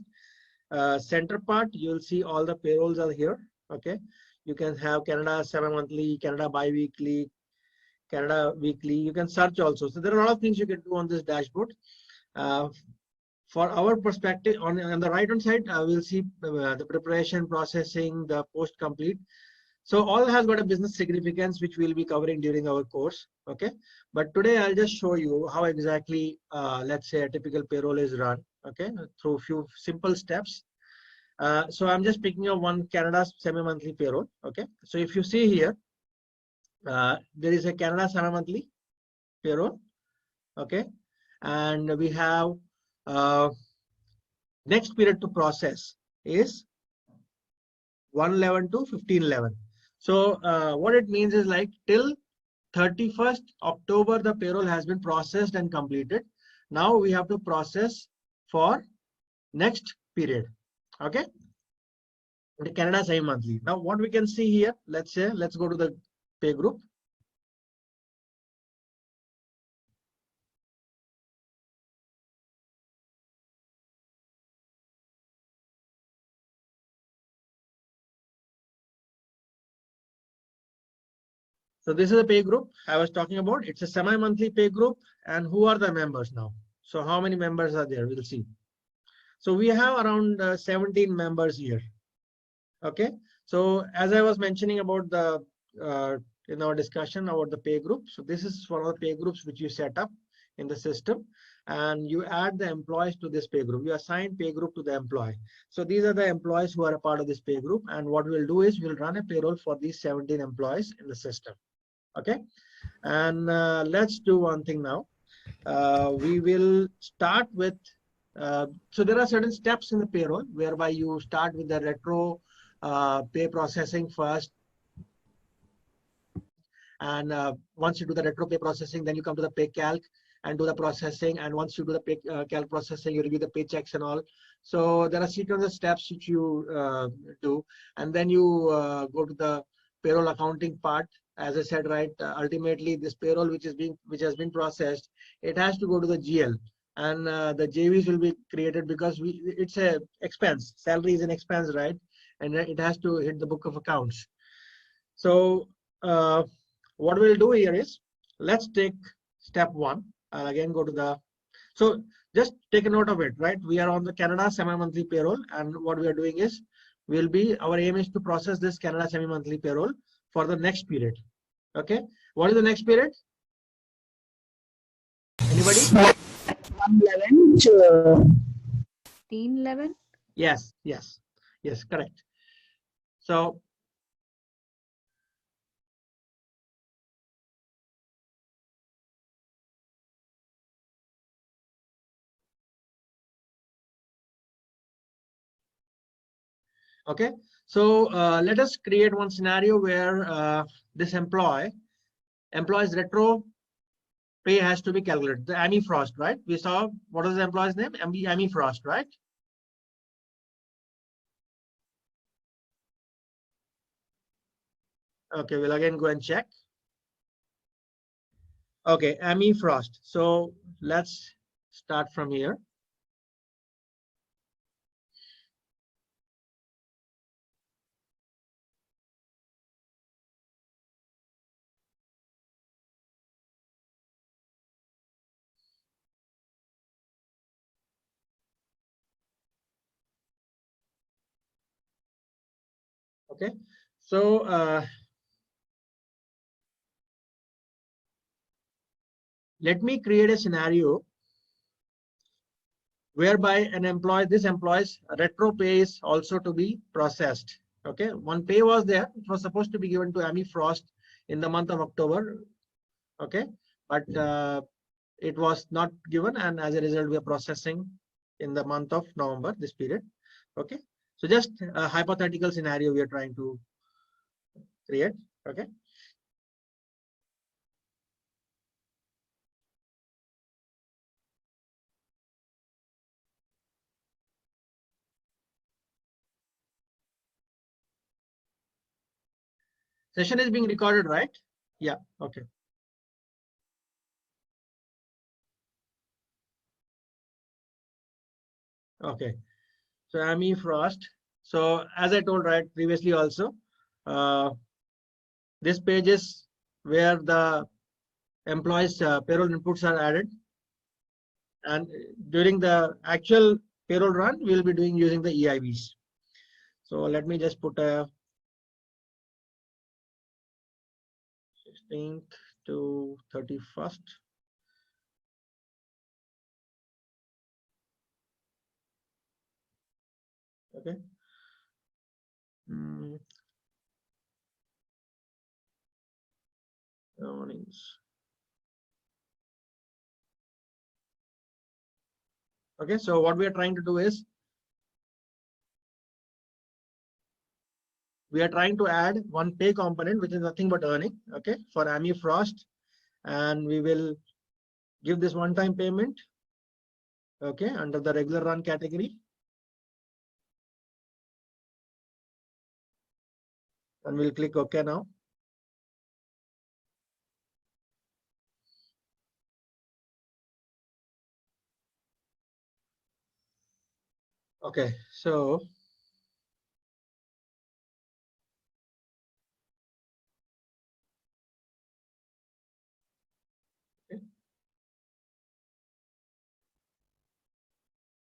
center part, you'll see all the payrolls are here. Okay, you can have Canada semi-monthly, Canada bi-weekly, Canada weekly. You can search also. So there are a lot of things you can do on this dashboard. For our perspective, on the right hand side, we'll see the preparation, processing, the post complete. So all has got a business significance, which we'll be covering during our course. Okay, but today I'll just show you how exactly, let's say, a typical payroll is run. Okay, through a few simple steps. So I'm just picking up one Canada semi-monthly payroll. Okay, so if you see here, there is a Canada semi-monthly payroll. Okay, and we have next period to process is 1/11 to 15/11. So what it means is like till 31st October, the payroll has been processed and completed. Now we have to process for next period. Okay, the Canada semi-monthly. Now what we can see here, let's go to the pay group. So this is a pay group I was talking about. It's a semi-monthly pay group. And who are the members now? So how many members are there? We'll see. So we have around 17 members here. Okay. So as I was mentioning about the in our discussion about the pay group. So this is one of the pay groups which you set up in the system, and you add the employees to this pay group. You assign pay group to the employee. So these are the employees who are a part of this pay group. And what we'll do is we'll run a payroll for these 17 employees in the system. Okay, and let's do one thing now. We will start with, so there are certain steps in the payroll whereby you start with the retro pay processing first. And once you do the retro pay processing, then you come to the pay calc and do the processing. And once you do the pay calc processing, you review the paychecks and all. So there are sequence of steps which you do, and then you go to the payroll accounting part. As I said, right, ultimately this payroll which has been processed, it has to go to the GL, and the JVs will be created because it's a expense. Salary is an expense, right? And it has to hit the book of accounts. So what we'll do here is, let's take step one. I'll again go to the, so just take a note of it, right? We are on the Canada semi-monthly payroll, and what we are doing is, our aim is to process this Canada semi-monthly payroll for the next period. Okay, what is the next period? Anybody? 1/11 to 15/11? Yes, correct. So okay, so let us create one scenario where this employee's retro pay has to be calculated. The Amy Frost, right? We saw, what is the employee's name? Amy Frost, right? Okay, we'll again go and check. Okay, Amy Frost. So let's start from here. Okay, so let me create a scenario whereby this employee's retro pay is also to be processed. Okay, one pay was there. It was supposed to be given to Amy Frost in the month of October. Okay, but it was not given, and as a result, we are processing in the month of November, this period. Okay, so just a hypothetical scenario we are trying to create. Okay. Session is being recorded, right? Yeah. Okay. Okay. So Amy Frost. So as I told right previously also, this page is where the employees payroll inputs are added, and during the actual payroll run we will be doing using the EIVs. So let me just put a 16th to 31st. Okay. Earnings. Okay, so what we are trying to do is we are trying to add one pay component, which is nothing but earning. Okay, for Amy Frost, and we will give this one-time payment. Okay, under the regular run category, and we'll click OK now. Okay, so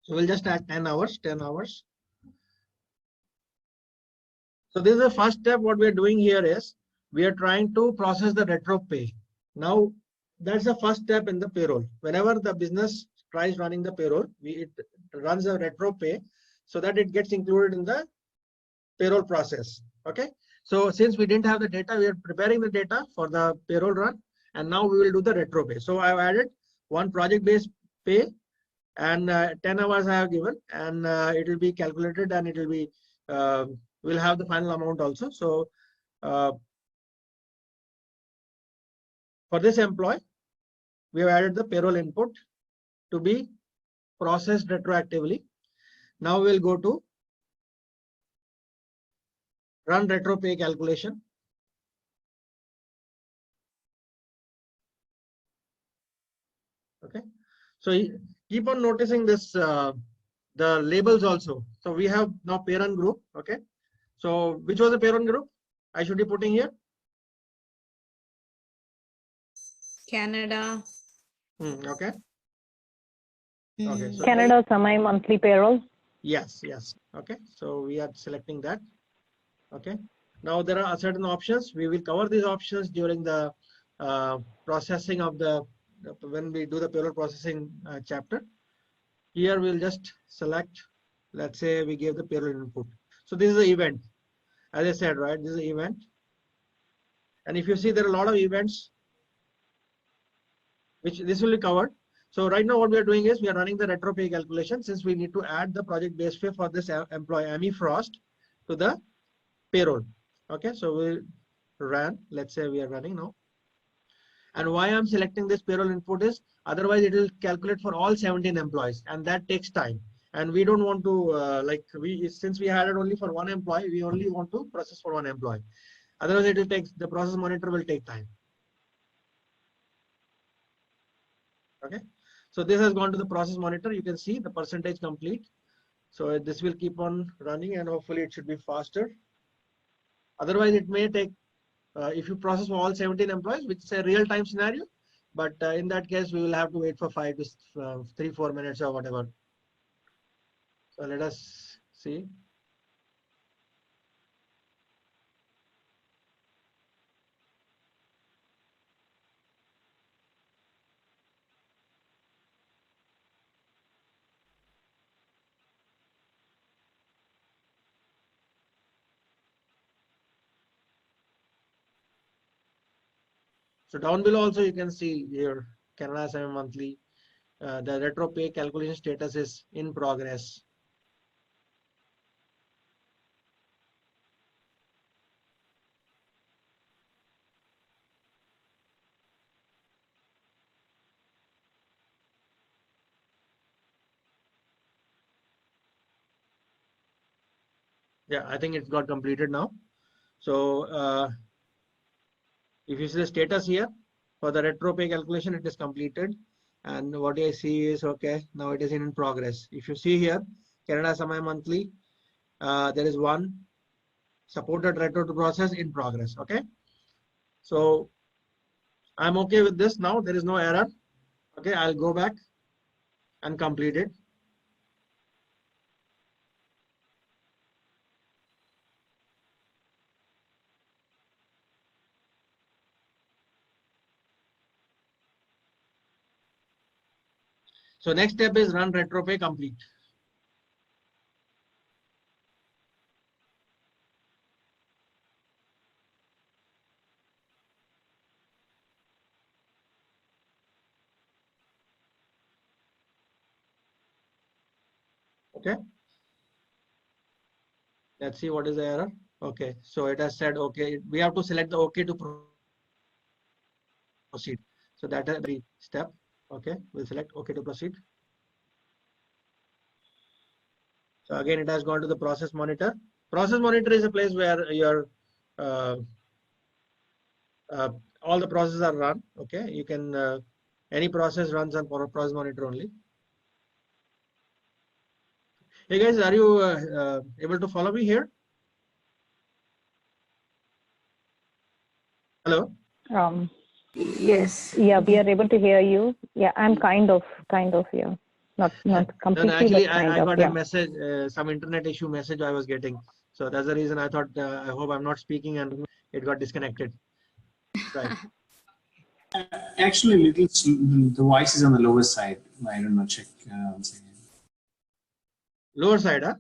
so we'll just add 10 hours, 10 hours. So this is the first step. What we are doing here is we are trying to process the retro pay. Now that's the first step in the payroll. Whenever the business tries running the payroll, it runs a retro pay so that it gets included in the payroll process. Okay. So since we didn't have the data, we are preparing the data for the payroll run, and now we will do the retro pay. So I've added one project-based pay, and 10 hours I have given, and it will be calculated, and it will be we'll have the final amount also. So for this employee, we have added the payroll input to be processed retroactively. Now we'll go to run retro pay calculation. Okay, so keep on noticing this, the labels also. So we have now parent group. Okay, so which was the parent group I should be putting here? Canada. Okay. Okay. So Canada semi-monthly payroll. yes, yes. Okay, so we are selecting that. Okay, now there are certain options. We will cover these options during the processing of the when we do the payroll processing chapter. Here we'll just select, let's say we give the payroll input. So this is the event, as I said, right? This is the event, and if you see there are a lot of events which this will be covered. So right now what we are doing is we are running the retro pay calculation, since we need to add the project base pay for this employee Amy Frost to the payroll. Okay, so we'll run, let's say we are running now. And why I'm selecting this payroll input is otherwise it will calculate for all 17 employees, and that takes time. And we don't want to since we had it only for one employee, we only want to process for one employee. Otherwise it will take, the process monitor will take time. Okay, so this has gone to the process monitor. You can see the percentage complete. So this will keep on running, and hopefully it should be faster. Otherwise it may take, if you process for all 17 employees, which is a real-time scenario, but in that case we will have to wait for 5 to 3-4 minutes or whatever. So let us see. So down below also you can see here Canada semi-monthly. The retro pay calculation status is in progress. Yeah, I think it's got completed now. So if you see the status here for the retro pay calculation, it is completed. And what I see is okay, now it is in progress. If you see here, Canada semi-monthly, there is one supported retro to process in progress. Okay, so I'm okay with this now. There is no error. Okay, I'll go back and complete it. So next step is run retro pay complete. Okay. Let's see what is the error. Okay, so it has said okay. We have to select the okay to proceed. So that is the step. Okay, we'll select okay to proceed. So again, it has gone to the process monitor. Process monitor is a place where your all the processes are run. Okay, you can any process runs on process monitor only. Hey guys, are you able to follow me here? Hello. Yes. Yeah, we are able to hear you. Yeah, I'm kind of, yeah. Not completely, No, actually, but kind I of, got yeah. a message, some internet issue message I was getting. So that's the reason I thought, I hope I'm not speaking and it got disconnected. Right. Actually, the voice is on the lower side. I don't know. Check once again. Lower side, huh?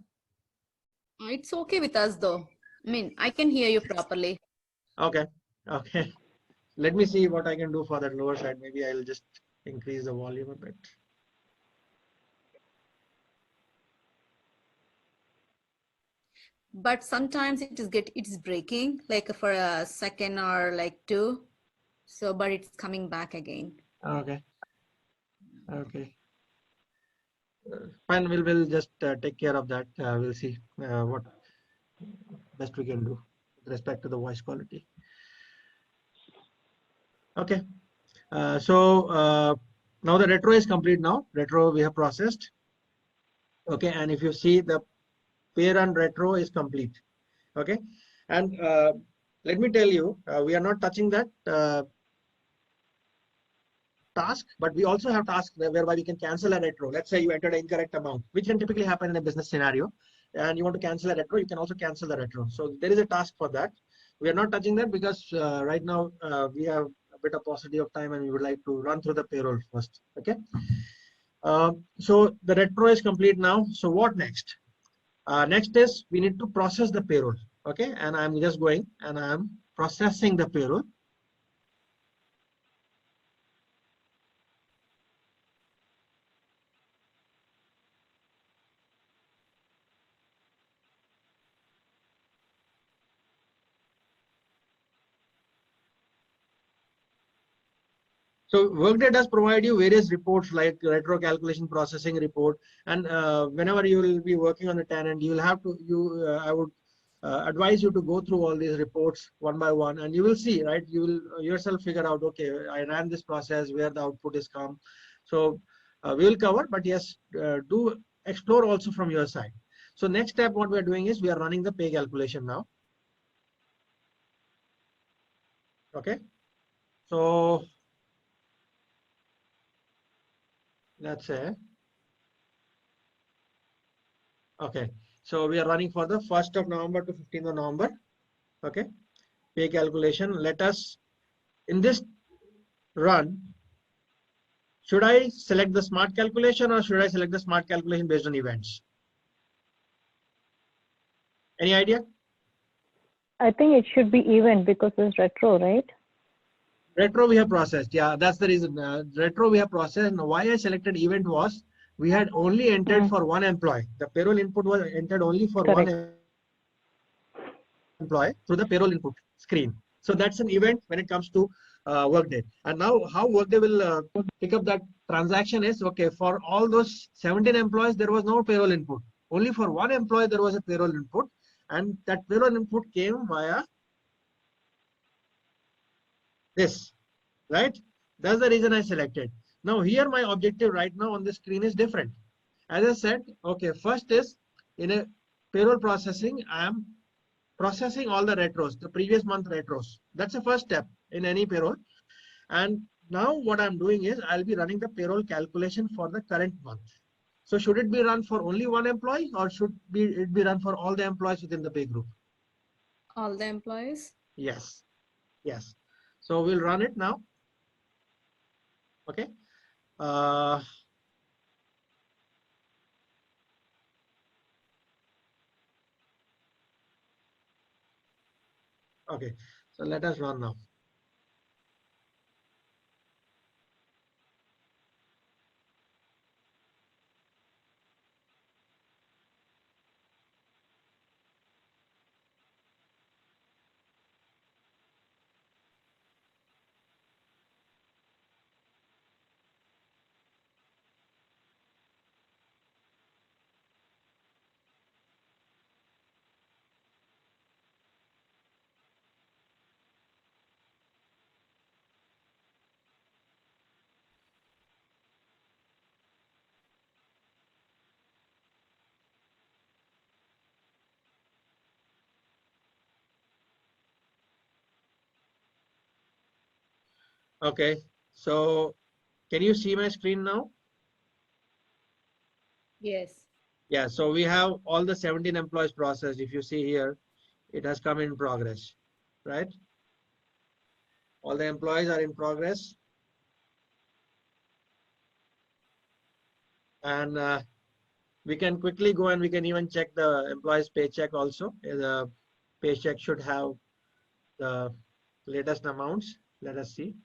It's okay with us though. I mean, I can hear you properly. Okay. Okay. Let me see what I can do for that lower side. Maybe I'll just increase the volume a bit. But sometimes it's breaking like for a second or like two. So, but it's coming back again. Okay. Okay. Fine. We'll just take care of that. We'll see what best we can do with respect to the voice quality. Okay. So now the retro is complete now. Retro we have processed. Okay. And if you see the pay run retro is complete. Okay. And let me tell you, we are not touching that task, but we also have tasks whereby we can cancel a retro. Let's say you entered an incorrect amount, which can typically happen in a business scenario, and you want to cancel a retro, you can also cancel the retro. So there is a task for that. We are not touching that because right now we have a bit of paucity of time and we would like to run through the payroll first. Okay. So the retro is complete now. So what next? Next is we need to process the payroll. Okay. And I'm just going and I'm processing the payroll. So Workday does provide you various reports like retro calculation processing report, and whenever you will be working on the tenant, you will have to I would advise you to go through all these reports one by one, and you will see, right? You will yourself figure out, okay, I ran this process where the output is come. So we will cover, but yes, do explore also from your side. So next step, what we are doing is we are running the pay calculation now. Okay, so let's say. Okay, so we are running for the 1st of November to 15th of November. Okay, pay calculation. Let us, in this run, should I select the smart calculation or should I select the smart calculation based on events? Any idea? I think it should be even because it's retro, right? Retro we have processed. Yeah, that's the reason. Retro we have processed. Now, why I selected event was we had only entered for one employee. The payroll input was entered only for one employee through the payroll input screen. So that's an event when it comes to Workday. And now how Workday will pick up that transaction is, okay, for all those 17 employees, there was no payroll input. Only for one employee, there was a payroll input. And that payroll input came via this, right? That's the reason I selected. Now here my objective right now on the screen is different. As I said, okay, first is in a payroll processing, I am processing all the retros, the previous month retros. That's the first step in any payroll. And now what I'm doing is I'll be running the payroll calculation for the current month. So should it be run for only one employee or should it be run for all the employees within the pay group? All the employees? Yes. Yes. So we'll run it now. Okay. Okay. So let us run now. Okay. So can you see my screen now? Yes. Yeah. So we have all the 17 employees processed. If you see here, it has come in progress, right? All the employees are in progress. And we can quickly go and we can even check the employee's paycheck also. The paycheck should have the latest amounts. Let us see.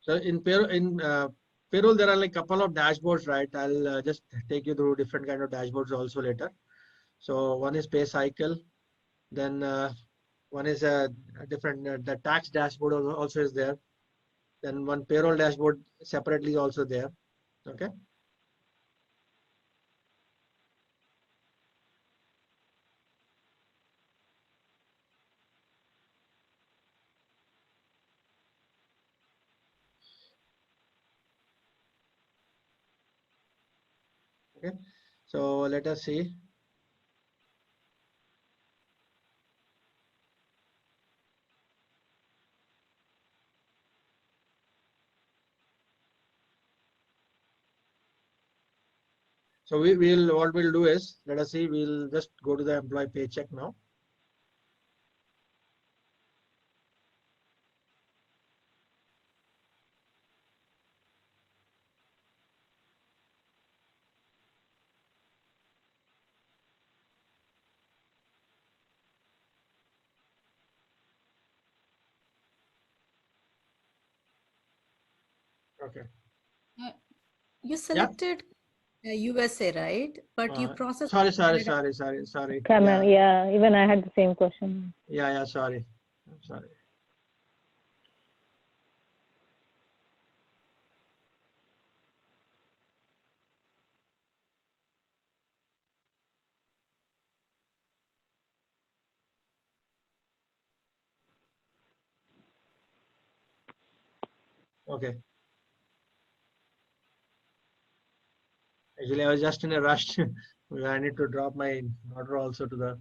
So in payroll, there are like a couple of dashboards, right? I'll just take you through different kind of dashboards also later. So one is pay cycle, then one is a different the tax dashboard also is there. Then one payroll dashboard separately also there. Okay. Okay. So let us see. So what we'll do is, let us see, we'll just go to the employee paycheck now. Okay. You selected USA, right? But you processed. Sorry. Cameron, yeah, even I had the same question. Yeah, sorry. I'm sorry. Okay. Actually, I was just in a rush. I need to drop my daughter also to the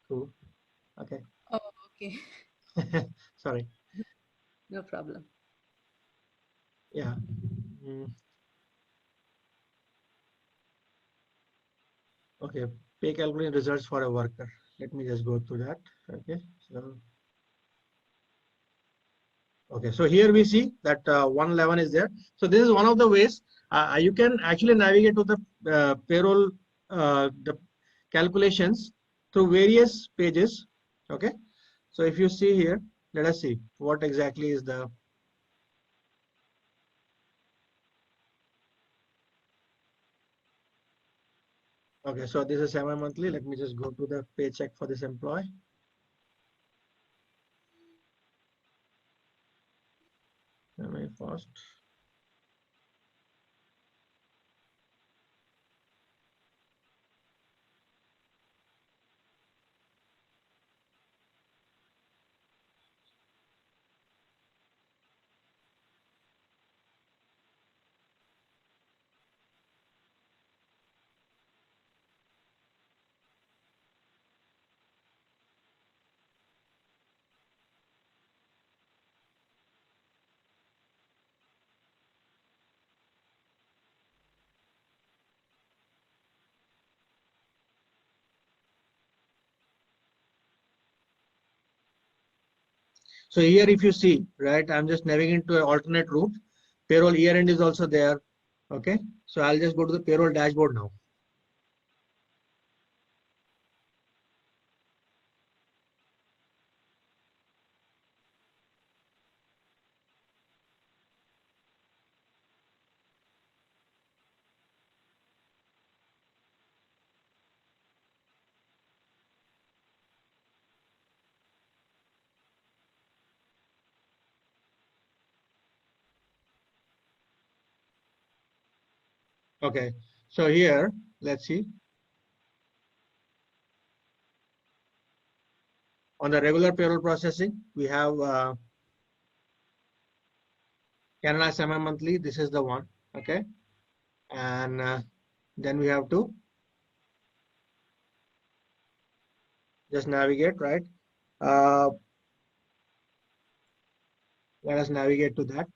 school. Okay. Oh, okay. Sorry. No problem. Yeah. Mm. Okay. Pay calculation results for a worker. Let me just go through that. Okay. So. Okay, so here we see that 111 is there. So this is one of the ways you can actually navigate to the payroll, the calculations through various pages. Okay, so if you see here, let us see what exactly is the. Okay, so this is semi-monthly. Let me just go to the paycheck for this employee. Semi-first. So here, if you see, right, I'm just navigating to an alternate route. Payroll year end is also there. Okay, so I'll just go to the payroll dashboard now. Okay, so here, let's see. On the regular payroll processing, we have Canada semi-monthly. This is the one. Okay, and then we have to just navigate, right? Let us navigate to that.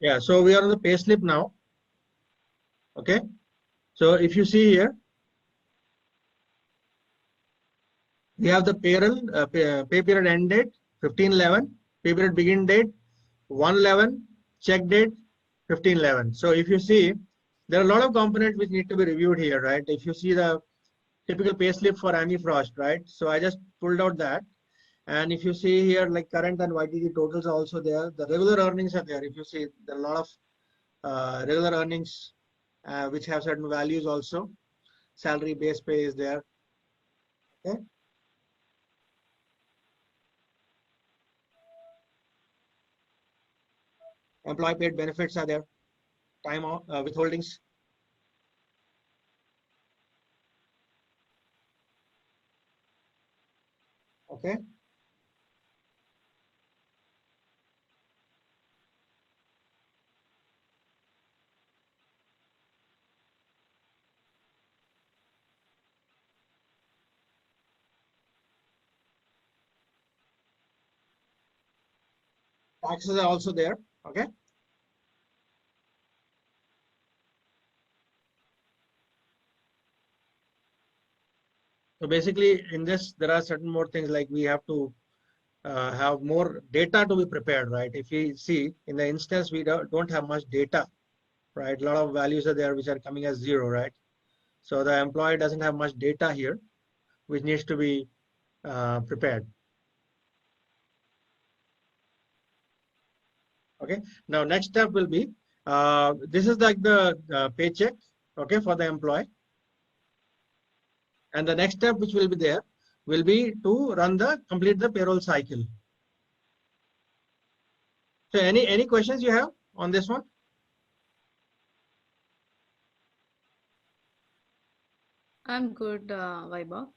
Yeah, so we are on the pay slip now. Okay, so if you see here, we have the payroll, pay period end date 15/11, pay period begin date 1/11, check date 15/11. So if you see, there are a lot of components which need to be reviewed here, right? If you see the typical pay slip for Amy Frost, right? So I just pulled out that. And if you see here, like current and YTD totals are also there. The regular earnings are there. If you see, there are a lot of regular earnings which have certain values also. Salary base pay is there. Okay. Employee paid benefits are there. Time off, withholdings. Okay. Taxes are also there. Okay. So basically in this, there are certain more things like we have to have more data to be prepared, right? If we see in the instance, we don't have much data, right? A lot of values are there which are coming as 0, right? So the employee doesn't have much data here, which needs to be prepared. Okay. Now next step will be, this is like the paycheck, okay, for the employee. And the next step which will be there will be to complete the payroll cycle. So any questions you have on this one? I'm good, Vaibhav.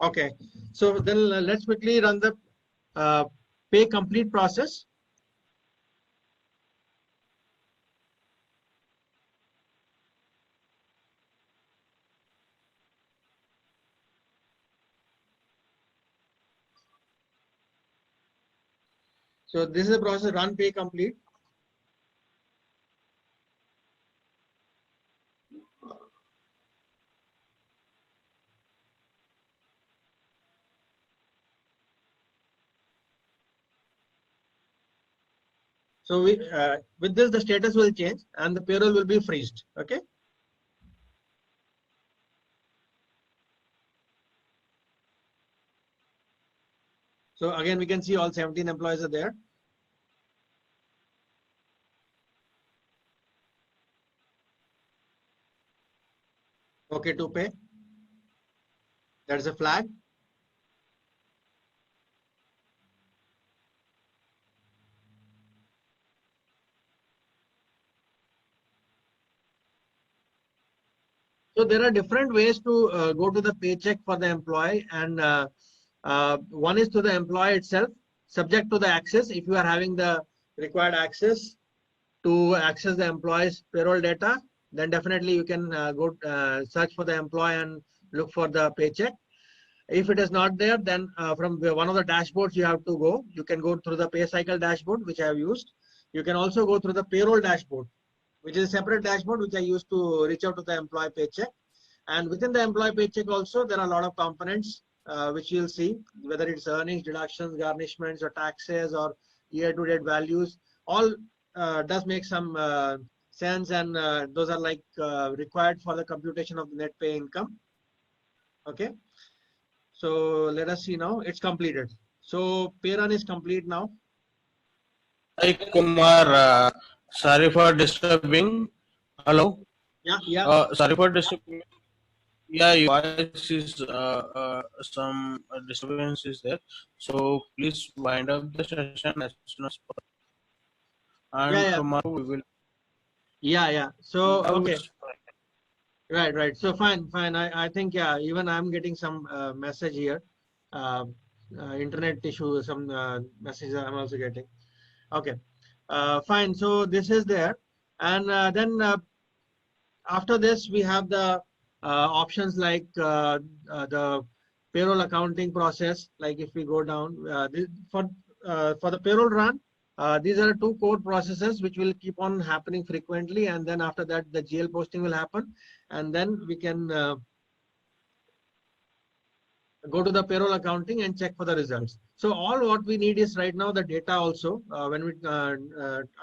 Okay. So then let's quickly run the pay complete process. So this is the process, run pay complete. So with this, the status will change and the payroll will be freezed. Okay. So again, we can see all 17 employees are there. Okay to pay. That's a flag. So there are different ways to go to the paycheck for the employee, and one is to the employee itself, subject to the access. If you are having the required access to access the employee's payroll data, then definitely you can go search for the employee and look for the paycheck. If it is not there, then from one of the dashboards you have to go. You can go through the pay cycle dashboard, which I have used. You can also go through the payroll dashboard, which is a separate dashboard which I use to reach out to the employee paycheck. And within the employee paycheck also, there are a lot of components which you'll see, whether it's earnings, deductions, garnishments, or taxes, or year-to-date values. All does make some sense, and those are like required for the computation of the net pay income. Okay. So let us see now. It's completed. So pay run is complete now. Hi Kumar, sorry for disturbing. Hello. Yeah. Sorry for disturbing. Yeah, your voice is some disturbance is there. So please wind up the session as soon as possible. And Yeah. tomorrow we will. Yeah. So Now okay. it's fine. Right. So fine. I think, yeah, even I'm getting some message here. Internet issue, some messages I'm also getting. Okay. Fine. So this is there. And then after this, we have the options like the payroll accounting process. Like if we go down, for the payroll run, these are two core processes which will keep on happening frequently, and then after that the GL posting will happen, and then we can go to the payroll accounting and check for the results. So all what we need is right now the data also, when we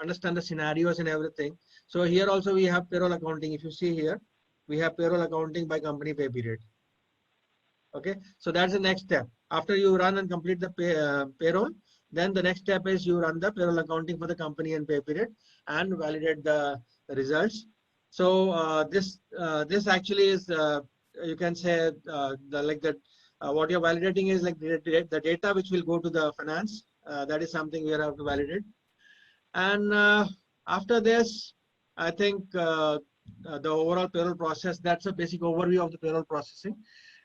understand the scenarios and everything. So here also we have payroll accounting. If you see here, we have payroll accounting by company pay period. Okay, so that's the next step. After you run and complete the payroll, then the next step is you run the payroll accounting for the company and pay period and validate the results. So this actually is you can say what you're validating is like the data which will go to the finance. That is something we have to validate. And after this, I think the overall payroll process, that's a basic overview of the payroll processing.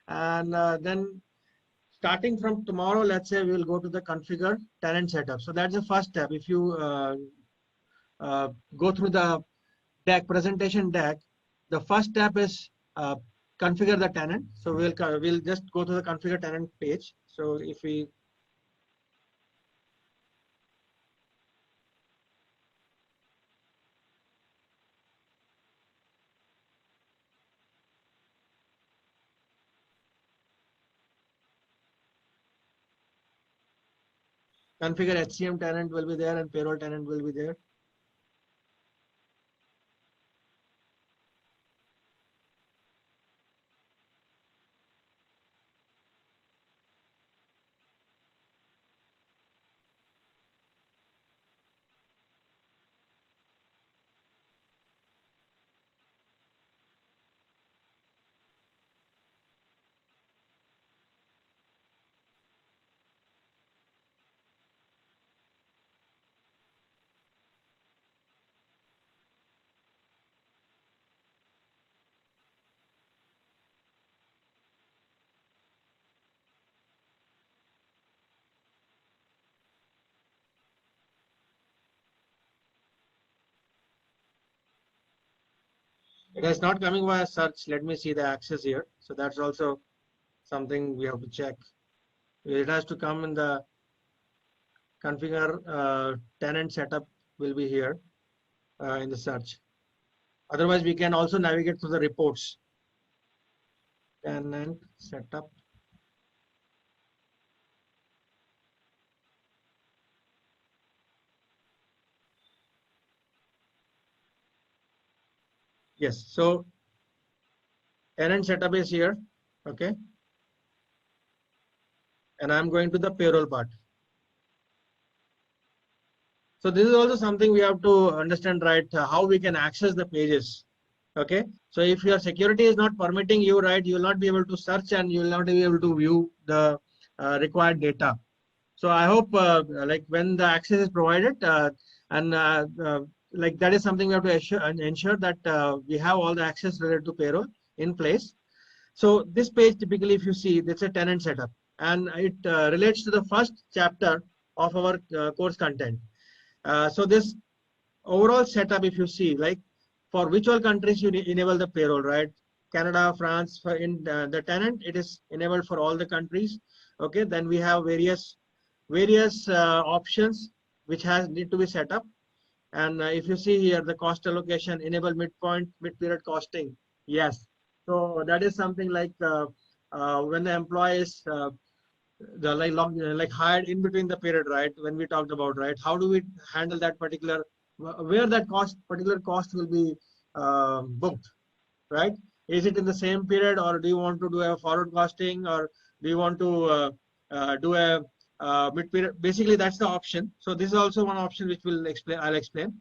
And then starting from tomorrow, let's say we will go to the configure tenant setup. So that's the first step. If you go through the presentation deck, the first step is configure the tenant. So we'll just go to the configure tenant page. So if we configure HCM tenant will be there and payroll tenant will be there. It is not coming via search. Let me see the access here. So that's also something we have to check. It has to come in the configure tenant setup will be here in the search. Otherwise, we can also navigate through the reports. Tenant setup. Yes, so tenant setup is here, okay. And I'm going to the payroll part. So this is also something we have to understand, right? How we can access the pages. Okay. So if your security is not permitting you, right, you will not be able to search and you will not be able to view the required data. So I hope like when the access is provided like that is something we have to ensure that we have all the access related to payroll in place. So this page typically, if you see, it's a tenant setup and it relates to the first chapter of our course content. So this overall setup, if you see, like for which all countries you enable the payroll, right? Canada, France, for in the tenant, it is enabled for all the countries. Okay, then we have various options which need to be set up. And if you see here, the cost allocation, enable midpoint, mid-period costing. Yes. So that is something like when the employee is like hired in between the period, right? When we talked about, right? How do we handle that particular, where that particular cost will be booked, right? Is it in the same period, or do you want to do a forward costing, or do you want to do a mid-period? Basically, that's the option. So this is also one option which I'll explain.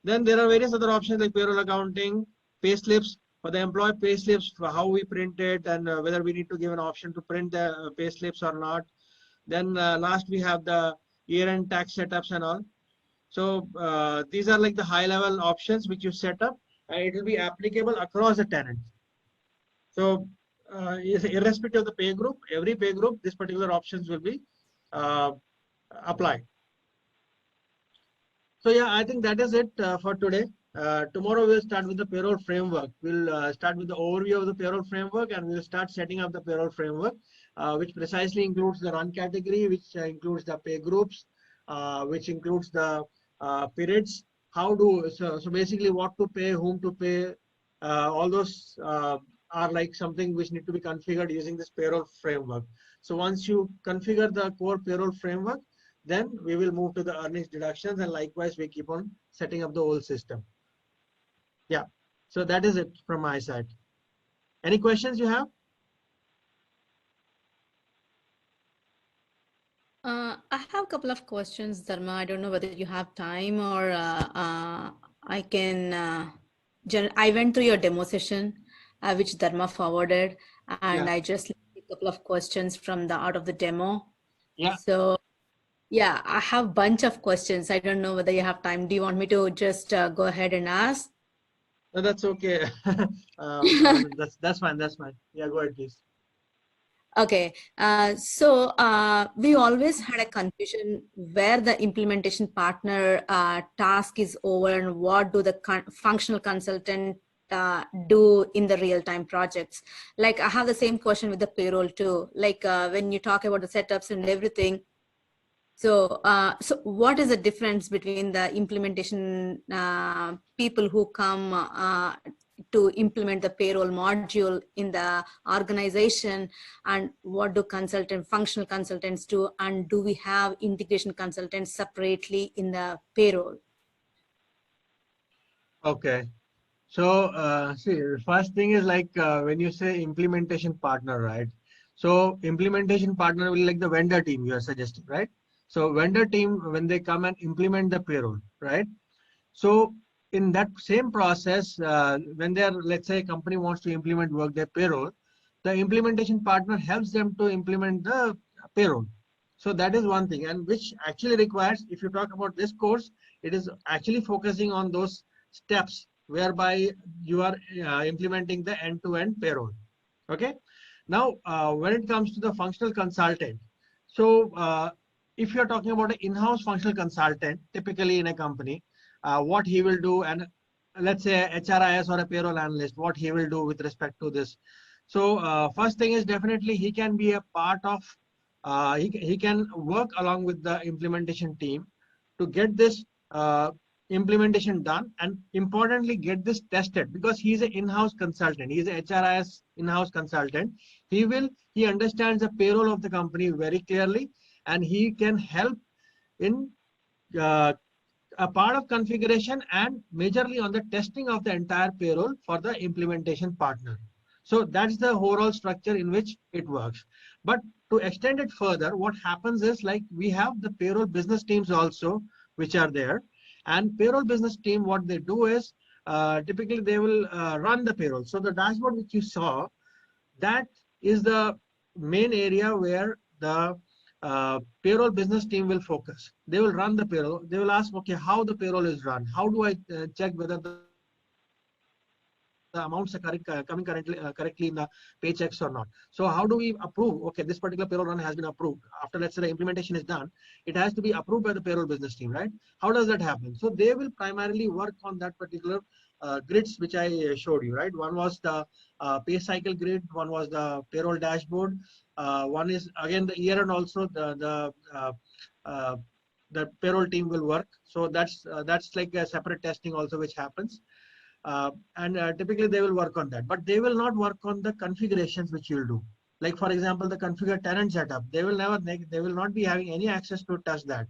Then there are various other options like payroll accounting, pay slips. For the employee pay slips, for how we print it, and whether we need to give an option to print the pay slips or not. Then last we have the year-end tax setups and all. So these are like the high-level options which you set up, and it will be applicable across the tenant. So irrespective of the pay group, every pay group, this particular options will be applied. So yeah, I think that is it for today. Tomorrow we'll start with the payroll framework. We'll start with the overview of the payroll framework, and we'll start setting up the payroll framework, which precisely includes the run category, which includes the pay groups, which includes the periods, so basically what to pay, whom to pay, all those are like something which need to be configured using this payroll framework. So once you configure the core payroll framework, then we will move to the earnings deductions, and likewise we keep on setting up the whole system. Yeah, so that is it from my side. Any questions you have? I have a couple of questions, Dharma. I don't know whether you have time or I can. I went through your demo session, which Dharma forwarded, and Yeah. I just a couple of questions from the out of the demo. Yeah. So, yeah, I have a bunch of questions. I don't know whether you have time. Do you want me to just go ahead and ask? No, that's okay. That's fine. That's fine. Yeah, go ahead, please. Okay, so we always had a confusion where the implementation partner task is over and what do the functional consultant do in the real-time projects. Like I have the same question with the payroll too. Like when you talk about the setups and everything. So, so what is the difference between the implementation people who come to implement the payroll module in the organization, and what do functional consultants do, and do we have integration consultants separately in the payroll? Okay. So, see, the first thing is like when you say implementation partner, right? So implementation partner will be like the vendor team you are suggesting, right? So vendor team, when they come and implement the payroll, right? So in that same process, when they are, let's say a company wants to implement Workday Payroll, the implementation partner helps them to implement the payroll. So that is one thing, and which actually requires, if you talk about this course, it is actually focusing on those steps whereby you are implementing the end-to-end payroll. Okay. Now, when it comes to the functional consultant, so if you're talking about an in-house functional consultant, typically in a company, what he will do, and let's say HRIS or a payroll analyst, what he will do with respect to this. So first thing is definitely he can be a part of, he can work along with the implementation team to get this implementation done, and importantly get this tested, because he's an in-house consultant. He's a HRIS in-house consultant. He understands the payroll of the company very clearly, and he can help in a part of configuration and majorly on the testing of the entire payroll for the implementation partner. So that's the overall structure in which it works. But to extend it further, what happens is like we have the payroll business teams also, which are there. And payroll business team, what they do is typically they will run the payroll. So the dashboard which you saw, that is the main area where the payroll business team will focus. They will run the payroll. They will ask, okay, how the payroll is run? How do I check whether the amounts are coming correctly in the paychecks or not? So how do we approve? Okay, this particular payroll run has been approved. After, let's say, the implementation is done, it has to be approved by the payroll business team, right? How does that happen? So they will primarily work on that particular grids which I showed you, right? One was the pay cycle grid, one was the payroll dashboard, one is again the year, and also the payroll team will work. So that's like a separate testing also which happens. And typically they will work on that, but they will not work on the configurations which you'll do. Like for example, the configure tenant setup, they will not be having any access to touch that.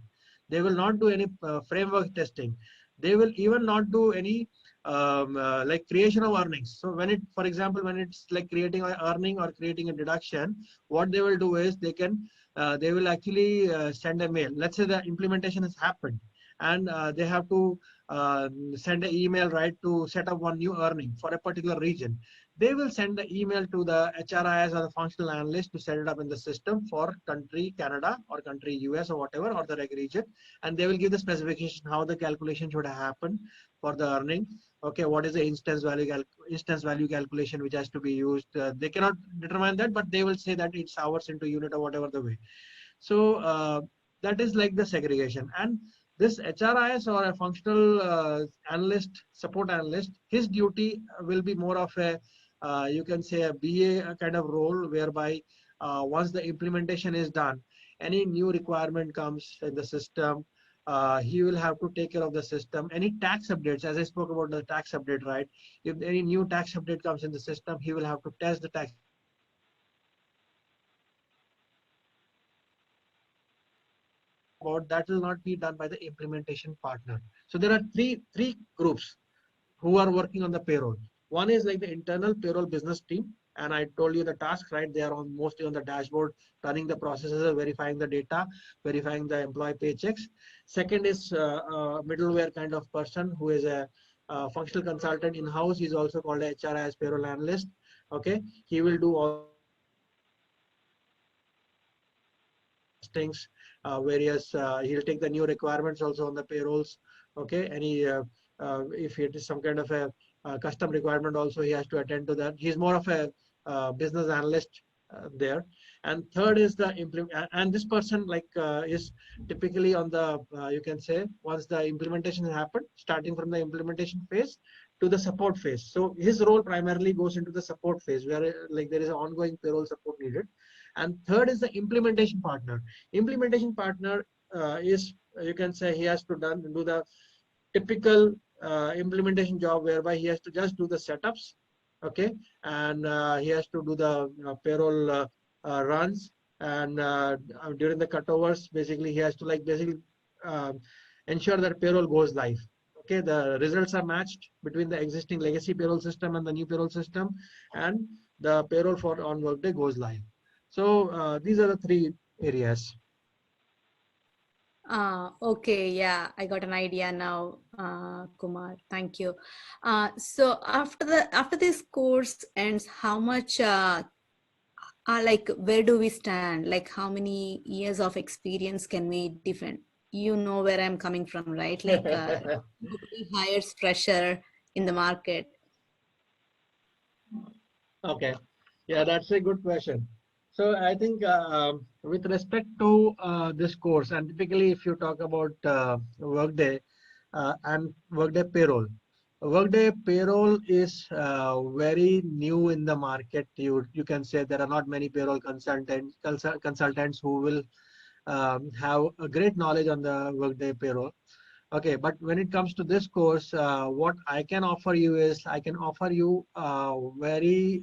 They will not do any framework testing. They will even not do any like creation of earnings. So when for example, when it's like creating an earning or creating a deduction, what they will do is they will actually send a mail. Let's say the implementation has happened, and they have to send an email, right, to set up one new earning for a particular region. They will send the email to the HRIS or the functional analyst to set it up in the system for country Canada or country US or whatever, or the reg region, and they will give the specification how the calculation should happen for the earning. Okay, what is the instance value calculation which has to be used? They cannot determine that, but they will say that it's hours into unit or whatever the way. So that is like the segregation. And this HRIS or a functional analyst, support analyst, his duty will be more of a, you can say a BA kind of role, whereby once the implementation is done, Any new requirement comes in the system, he will have to take care of the system. Any tax updates, as I spoke about the tax update, right? If any new tax update comes in the system, he will have to test the tax. That will not be done by the implementation partner. So there are three groups who are working on the payroll. One is like the internal payroll business team. And I told you the task, right? They are mostly on the dashboard, running the processes, verifying the data, verifying the employee paychecks. Second is middleware kind of person who is a functional consultant in-house. He's also called a HRIS payroll analyst. Okay, he will do all things, various, he'll take the new requirements also on the payrolls. Okay, any if it is some kind of a custom requirement also, he has to attend to that. He's more of a business analyst there. And third is the and this person like is typically on the you can say, once the implementation has happened, starting from the implementation phase to the support phase. So his role primarily goes into the support phase, where like there is an ongoing payroll support needed. And third is the implementation partner. Implementation partner is, you can say, he has to do the typical implementation job, whereby he has to just do the setups, okay, and he has to do the payroll runs, and during the cutovers, basically he has to like ensure that payroll goes live. Okay, the results are matched between the existing legacy payroll system and the new payroll system, and the payroll for on Workday goes live. So these are the three areas. Okay, yeah, I got an idea now, Kumar. Thank you. So after this course ends, how much like where do we stand? Like how many years of experience can we defend? You know where I'm coming from, right? Like nobody hires fresher in the market. Okay, yeah, that's a good question. So I think with respect to this course, and typically if you talk about Workday and Workday Payroll, Workday Payroll is very new in the market. You can say there are not many payroll consultants who will have a great knowledge on the Workday Payroll. Okay, but when it comes to this course, what I can offer you is I can offer you very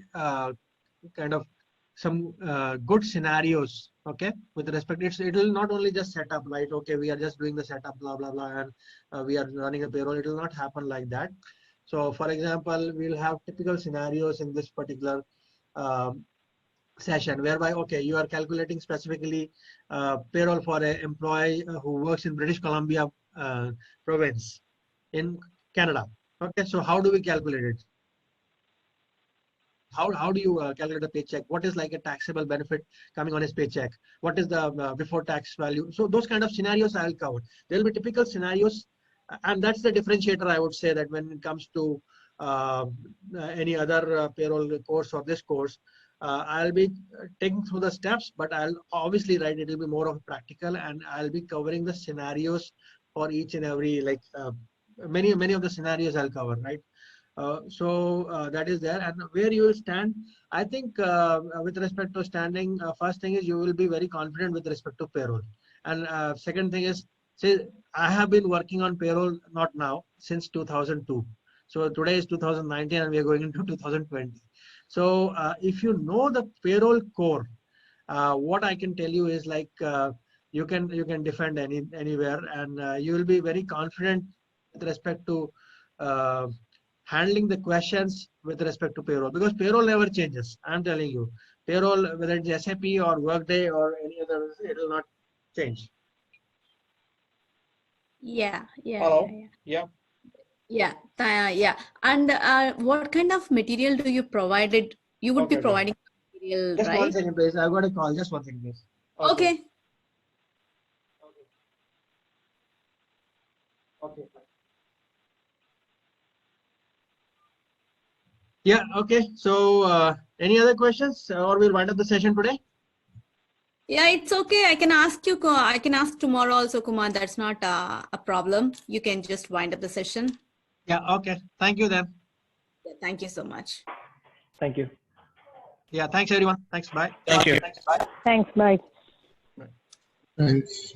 kind of some good scenarios. Okay, with respect, it will not only just set up, right? Okay, we are just doing the setup, blah blah blah, and we are running a payroll. It will not happen like that. So, for example, we'll have typical scenarios in this particular session, whereby okay, you are calculating specifically payroll for an employee who works in British Columbia province in Canada. Okay, so how do we calculate it? How do you calculate the paycheck? What is like a taxable benefit coming on his paycheck? What is the before tax value? So those kind of scenarios I'll cover. There will be typical scenarios, and that's the differentiator, I would say, that when it comes to any other payroll course or this course, I'll be taking through the steps, but I'll obviously, right, it will be more of practical, and I'll be covering the scenarios for each and every, like many of the scenarios I'll cover, right? So that is there. And where you will stand, I think with respect to standing, first thing is you will be very confident with respect to payroll. And second thing is, say, I have been working on payroll, not now, since 2002. So today is 2019 and we are going into 2020. So if you know the payroll core, what I can tell you is like you can defend anywhere, and you will be very confident with respect to handling the questions with respect to payroll, because payroll never changes. I'm telling you, payroll, whether it's SAP or Workday or any other, it will not change. Yeah. Hello? Yeah. Yeah. And what kind of material do you provide it? You would be providing material, just right? one second, please. I've got a call. Just one second, please. Okay. Okay. Yeah. Okay. So any other questions, or we'll wind up the session today? Yeah, it's okay. I can ask you. I can ask tomorrow also, Kumar. That's not a problem. You can just wind up the session. Yeah. Okay. Thank you then. Yeah, thank you so much. Thank you. Yeah. Thanks, everyone. Thanks. Bye. Thank you. Thanks. Bye. Bye. Thanks.